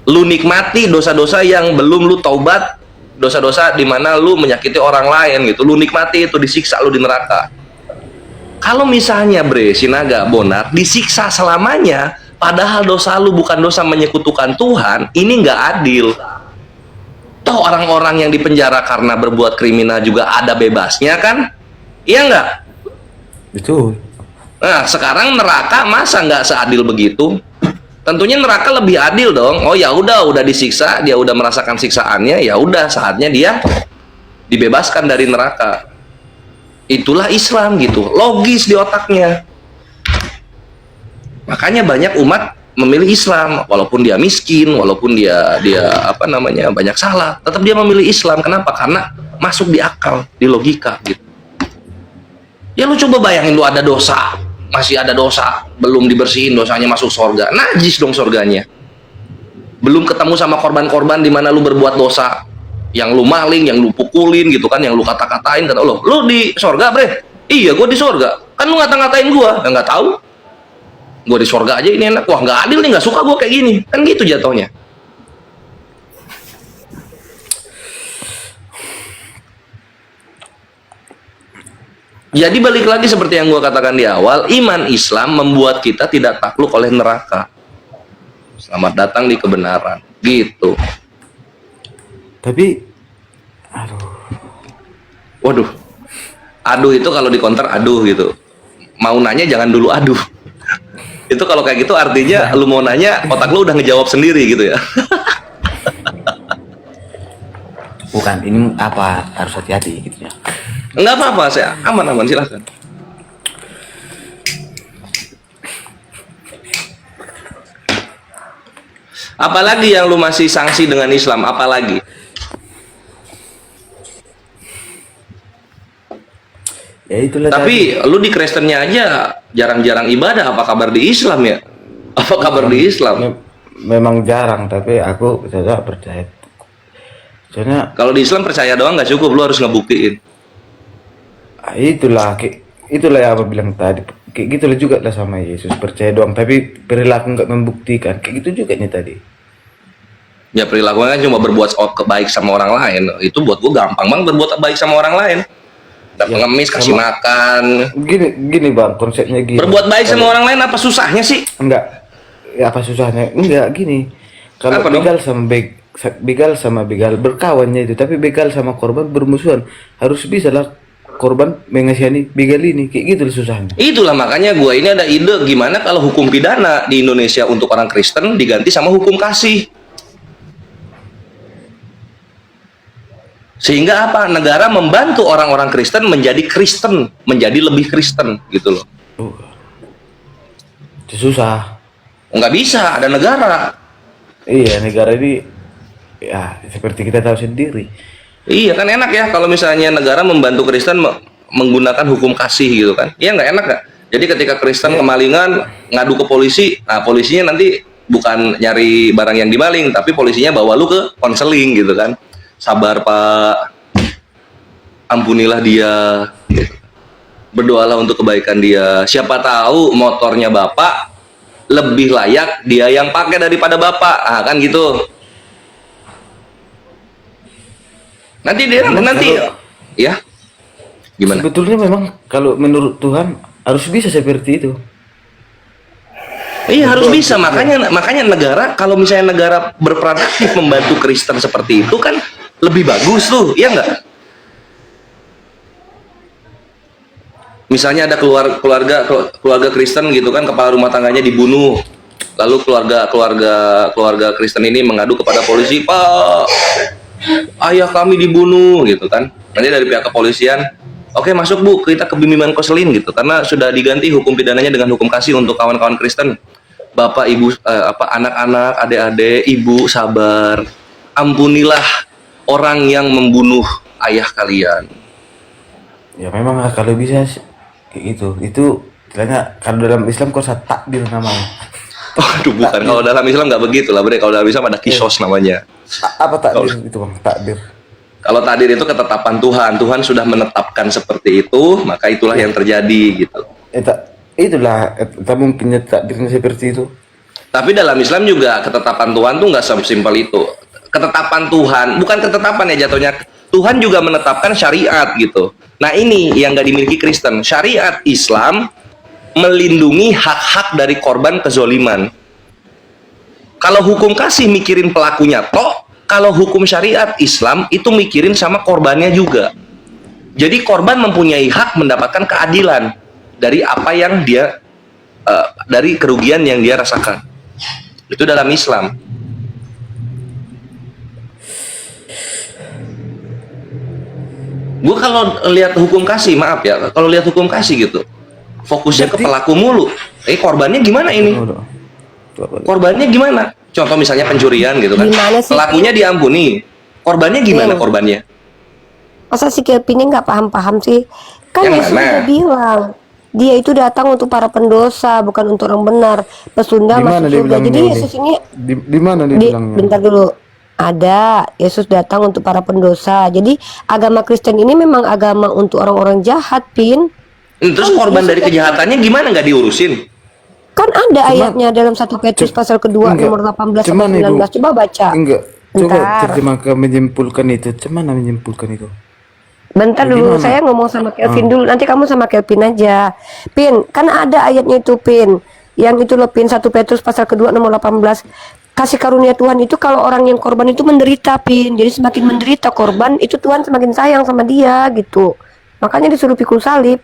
Lu nikmati dosa-dosa yang belum lu taubat, dosa-dosa di mana lu menyakiti orang lain gitu. Lu nikmati itu, disiksa lu di neraka. Kalau misalnya Sinaga, Bonar disiksa selamanya, padahal dosa lu bukan dosa menyekutukan Tuhan, ini nggak adil. Toh orang-orang yang dipenjara karena berbuat kriminal juga ada bebasnya kan? Iya nggak? Betul. Nah sekarang neraka masa nggak seadil begitu? Tentunya neraka lebih adil dong. Oh ya udah disiksa, dia udah merasakan siksaannya, ya udah saatnya dia dibebaskan dari neraka. Itulah Islam gitu, logis di otaknya. Makanya banyak umat memilih Islam walaupun dia miskin, walaupun dia apa namanya banyak salah, tetap dia memilih Islam. Kenapa? Karena masuk di akal, di logika gitu. Ya lu coba bayangin, lu ada dosa, masih ada dosa, belum dibersihin dosanya masuk surga, najis dong surganya. Belum ketemu sama korban-korban di mana lu berbuat dosa, yang lu maling, yang lu pukulin gitu kan, yang lu kata-katain, kata lo, lu di surga bre? Iya gue di surga. Kan lu ngata-ngatain gue, ya nggak tahu. Gue di surga aja ini enak, wah nggak adil nih, nggak suka gue kayak gini, kan gitu jatuhnya. Jadi balik lagi seperti yang gue katakan di awal, iman Islam membuat kita tidak takluk oleh neraka. Selamat datang di kebenaran, gitu. Tapi, Waduh, aduh itu kalau di counter aduh gitu. Mau nanya jangan dulu aduh. Itu kalau kayak gitu artinya lu mau nanya, otak lu udah ngejawab sendiri gitu ya. bukan ini apa harus hati-hati gitu ya. Enggak apa-apa, saya aman-aman, silahkan. Apalagi yang lu masih sanksi dengan Islam, apalagi? Ya itulah. Tapi lu di Kristennya aja jarang-jarang ibadah, apa kabar di Islam ya? Apa kabar di Islam? Memang jarang, tapi aku tidak percaya. Soalnya Kalau di Islam percaya doang nggak cukup, lu harus ngebuktiin. Itulah yang apa bilang tadi. Kayak gitulah juga lah sama Yesus, percaya doang tapi perilaku nggak membuktikan. Kayak gitu juga nih tadi. Ya perilakunya kan cuma berbuat baik sama orang lain. Itu buat gue gampang banget berbuat baik sama orang lain. Udah Ya, pengemis, kasih sama- makan. Gini bang, konsepnya gini. Berbuat baik sama orang lain apa susahnya sih? Enggak. Ya apa susahnya? Enggak gini. Kalau Apa dong? begal sama begal berkawannya itu, tapi begal sama korban bermusuhan. Harus bisa lah korban mengasihani begal ini. Kayak gitu lah susahnya. Itulah makanya gue ini ada ide gimana kalau hukum pidana di Indonesia untuk orang Kristen diganti sama hukum kasih. Sehingga apa? Negara membantu orang-orang Kristen menjadi Kristen, menjadi lebih Kristen gitu loh. Itu susah. Nggak bisa, ada negara. Iya, negara ini ya seperti kita tahu sendiri. Iya kan enak ya kalau misalnya negara membantu Kristen menggunakan hukum kasih gitu kan. Iya nggak enak nggak? Jadi ketika Kristen kemalingan ngadu ke polisi, nah polisinya nanti bukan nyari barang yang dimaling, tapi polisinya bawa lu ke konseling gitu kan. Sabar Pak, ampunilah dia, berdoalah untuk kebaikan dia. Siapa tahu motornya Bapak lebih layak dia yang pakai daripada Bapak, kan gitu. Nanti dia ya gimana? Sebetulnya memang kalau menurut Tuhan harus bisa seperti itu. Iya harus bisa, makanya negara kalau misalnya negara berperan aktif membantu Kristen seperti itu kan lebih bagus tuh, iya nggak? Misalnya ada keluarga Kristen gitu kan, kepala rumah tangganya dibunuh, lalu keluarga Kristen ini mengadu kepada polisi, Pak, ayah kami dibunuh gitu kan. Nanti dari pihak kepolisian, oke masuk Bu, kita ke bimbingan konseling gitu, karena sudah diganti hukum pidananya dengan hukum kasih untuk kawan-kawan Kristen. Bapak, Ibu, anak-anak, adik-adik, Ibu sabar, ampunilah orang yang membunuh ayah kalian. Ya memang kalau bisa kayak gitu. Itu istilahnya kalau dalam Islam kok takdir namanya. Waduh bukan, kalau dalam Islam nggak begitu lah bre. Kalau dalam Islam ada kisos namanya. Apa takdir itu bang? Takdir. Kalau takdir itu ketetapan Tuhan. Tuhan sudah menetapkan seperti itu, maka itulah yang terjadi gitu. Itulah tak mungkinnya takdirnya seperti itu. Tapi dalam Islam juga ketetapan Tuhan tuh nggak sesimpel itu. Ketetapan Tuhan, bukan ketetapan ya jatuhnya. Tuhan juga menetapkan syariat gitu. Nah ini yang nggak dimiliki Kristen. Syariat Islam melindungi hak-hak dari korban kezoliman. Kalau hukum kasih mikirin pelakunya toh, kalau hukum syariat Islam itu mikirin sama korbannya juga. Jadi korban mempunyai hak mendapatkan keadilan dari apa yang dia dari kerugian yang dia rasakan. Itu dalam Islam. Gue kalau lihat hukum kasih, maaf ya, kalau lihat hukum kasih gitu, fokusnya ke pelaku mulu. Korbannya gimana ini? Korbannya gimana? Contoh misalnya pencurian gitu kan. Gimana sih, Pelakunya diampuni. Korbannya gimana korbannya? Masa si Kelvin ini nggak paham-paham sih? Kan Yang Yesus mana? udah bilang, dia itu datang untuk para pendosa, bukan untuk orang benar. Pesunda Di mana masuk dia surga. bilangnya Jadi ini? Yesus ini Di mana dia bilangnya? bentar dulu. Ada, Yesus datang untuk para pendosa. Jadi agama Kristen ini memang agama untuk orang-orang jahat, Pin. Terus korban dari kejahatannya gimana nggak diurusin? Kan ada ayatnya dalam 1 Petrus pasal kedua Enggak. nomor 18 Cuman, sampai 19. Ibu. Coba baca. Enggak. Coba Bentar. terjemahkan menyimpulkan itu. Cuman menyimpulkan itu. Bentar dulu, Gimana? saya ngomong sama Kelvin dulu. Nanti kamu sama Kelvin aja. Pin, kan ada ayatnya itu, Pin. Yang itu loh, Pin, 1 Petrus pasal kedua nomor 18. Kasih karunia Tuhan itu kalau orang yang korban itu menderita, Pin. Jadi semakin menderita korban, itu Tuhan semakin sayang sama dia gitu. Makanya disuruh pikul salib.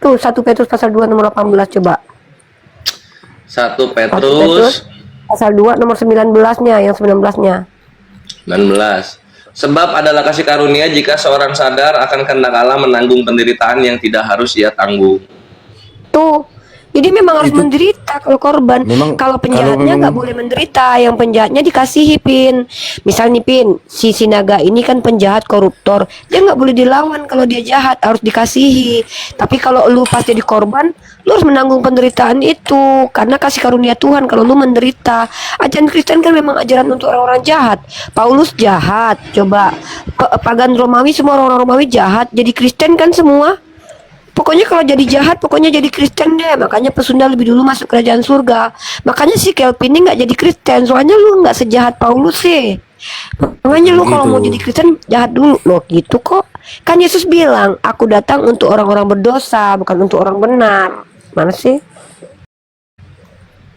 Tuh 1 Petrus pasal 2 nomor 18 coba. 1 1 Petrus pasal 2 nomor 19-nya, yang 19-nya. 19. Sebab adalah kasih karunia jika seorang sadar akan kehendak Allah menanggung penderitaan yang tidak harus ia tanggung. Tuh. Jadi memang harus menderita kalau korban. Memang Kalau kalau penjahatnya memang- nggak boleh menderita, yang penjahatnya dikasihi, Pin. Misal nih, Pin, si Sinaga ini kan penjahat koruptor, dia nggak boleh dilawan kalau dia jahat, harus dikasihi. Tapi kalau lu pas jadi korban, lu harus menanggung penderitaan itu karena kasih karunia Tuhan. Kalau lu menderita, ajaran Kristen kan memang ajaran untuk orang-orang jahat. Paulus jahat, coba pagan Romawi, semua orang-orang Romawi jahat. Jadi Kristen kan semua. Pokoknya kalau jadi jahat, pokoknya jadi Kristen deh. Makanya pesunda lebih dulu masuk kerajaan surga. Makanya si Kelvin ini nggak jadi Kristen, soalnya lu nggak sejahat Paulus sih. Makanya lu kalau mau jadi Kristen jahat dulu loh gitu kok. Kan Yesus bilang, aku datang untuk orang-orang berdosa, bukan untuk orang benar. Mana sih?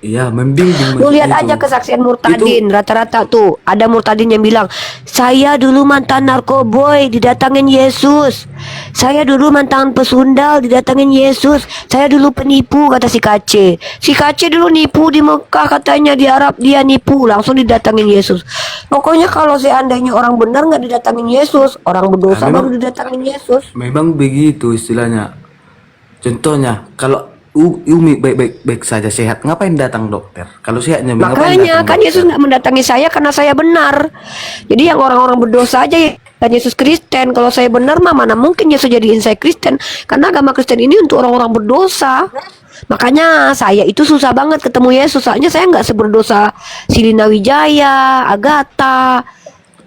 Iya, membimbing. Lu lihat itu. aja kesaksian murtadin, rata-rata tuh ada murtadin yang bilang, saya dulu mantan narkoboy didatangin Yesus, saya dulu mantan pesundal didatangin Yesus, saya dulu penipu, kata si Kace. Si Kace dulu nipu di Mekah, katanya di Arab dia nipu, langsung didatangin Yesus. Pokoknya kalau seandainya orang benar nggak didatangin Yesus, orang berdosa baru didatangin Yesus. Memang begitu istilahnya. Contohnya, kalau Umi baik saja sehat, ngapain datang dokter? Kalau sehatnya ngapain Makanya datang kan dokter? Yesus nggak mendatangi saya karena saya benar. Jadi yang orang-orang berdosa aja ya kan Yesus Kristen. Kalau saya benar mah mana mungkin Yesus jadiin saya Kristen? Karena agama Kristen ini untuk orang-orang berdosa. Makanya saya itu susah banget ketemu Yesus. Soalnya saya nggak seberdosa Silina Wijaya, Agatha,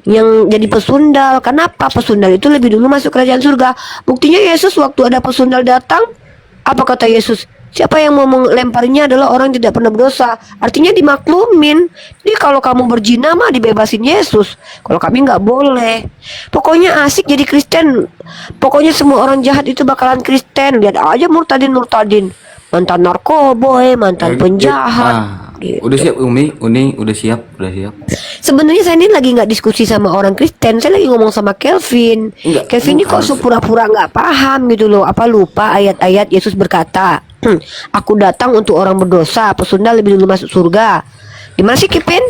yang jadi pesundal. Kenapa? Pesundal itu lebih dulu masuk kerajaan surga. Buktinya Yesus waktu ada pesundal datang, apa kata Yesus? Siapa yang mau melemparinya adalah orang yang tidak pernah berdosa. Artinya dimaklumin. Jadi kalau kamu berzina mah dibebasin Yesus. Kalau kami nggak boleh. Pokoknya asik jadi Kristen. Pokoknya semua orang jahat itu bakalan Kristen. Lihat aja murtadin. Mantan narkoboy, mantan penjahat. Gitu. Udah siap Umi, udah siap. Sebenarnya saya ini lagi nggak diskusi sama orang Kristen, saya lagi ngomong sama Kelvin. Enggak, Kelvin ini kok pura-pura nggak paham gitu loh. Apa lupa ayat-ayat Yesus berkata, aku datang untuk orang berdosa, pesunda lebih dulu masuk surga. Gimana sih Kelvin?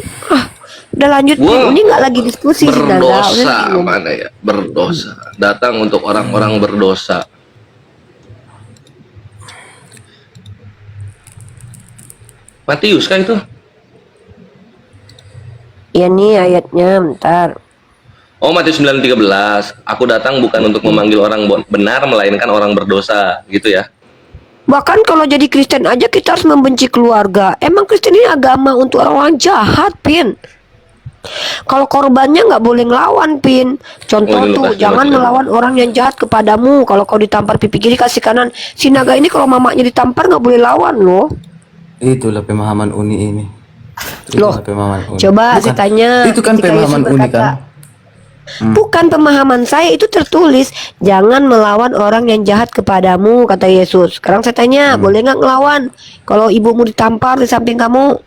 Udah lanjut, ini nggak lagi diskusi. Berdosa mana ya? Berdosa. Datang untuk orang-orang berdosa. Matius kan itu? Ya nih ayatnya, bentar. Oh, Matius 9:13. Aku datang bukan untuk memanggil orang benar, melainkan orang berdosa, gitu ya. Bahkan kalau jadi Kristen aja kita harus membenci keluarga. Emang Kristen ini agama untuk orang-orang jahat, Pin. Kalau korbannya nggak boleh ngelawan, Pin. Contoh tuh, jangan melawan orang yang jahat kepadamu. Kalau kau ditampar pipi kiri kasih kanan. Si naga ini kalau mamanya ditampar nggak boleh lawan loh. Itulah pemahaman Uni ini. Loh, coba saya tanya. Itu kan ketika pemahaman Yesus Uni berkata, kan. Bukan pemahaman saya, itu tertulis. Jangan melawan orang yang jahat kepadamu, kata Yesus. Sekarang saya tanya, boleh nggak ngelawan kalau ibumu ditampar di samping kamu?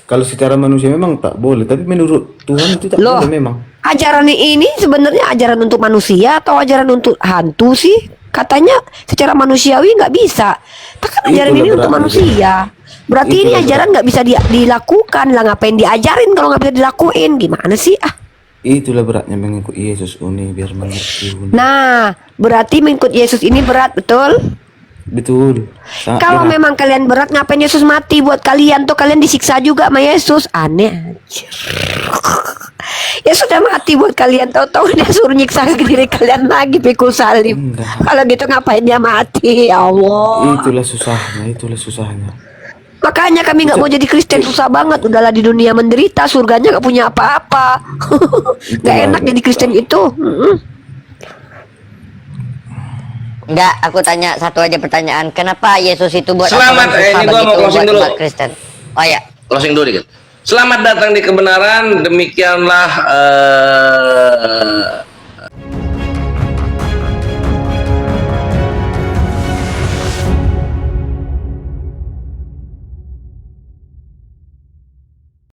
Kalau secara manusia memang tak boleh, tapi menurut Tuhan itu tak Loh, boleh memang. ajaran ini sebenarnya ajaran untuk manusia atau ajaran untuk hantu sih? Katanya secara manusiawi nggak bisa. Tapi ajaran ini untuk manusia. Berarti ini ajaran nggak bisa dilakukan lah. Ngapain diajarin kalau nggak bisa dilakuin? Gimana sih? Itulah beratnya mengikuti Yesus Uni, biar mengerti Uni. Nah, berarti mengikut Yesus ini berat, betul? Betul. Kalau memang kalian berat, ngapain Yesus mati buat kalian? Tuh kalian disiksa juga sama Yesus. Aneh aja. Ya sudah mati buat kalian, tahu-tahu dia suruh nyiksa diri kalian lagi, pikul salib. Kalau gitu ngapain dia mati? Ya Allah. Itulah susahnya. Makanya kami nggak mau jadi Kristen, susah banget. Udahlah di dunia menderita, surganya nggak punya apa-apa. Nggak enak jadi Kristen itu. Enggak, aku tanya satu aja pertanyaan. Kenapa Yesus itu buat Selamat, ini gua mau closing dulu. Kristen? Oh ya. Closing dulu dikit. Selamat datang di kebenaran. Demikianlah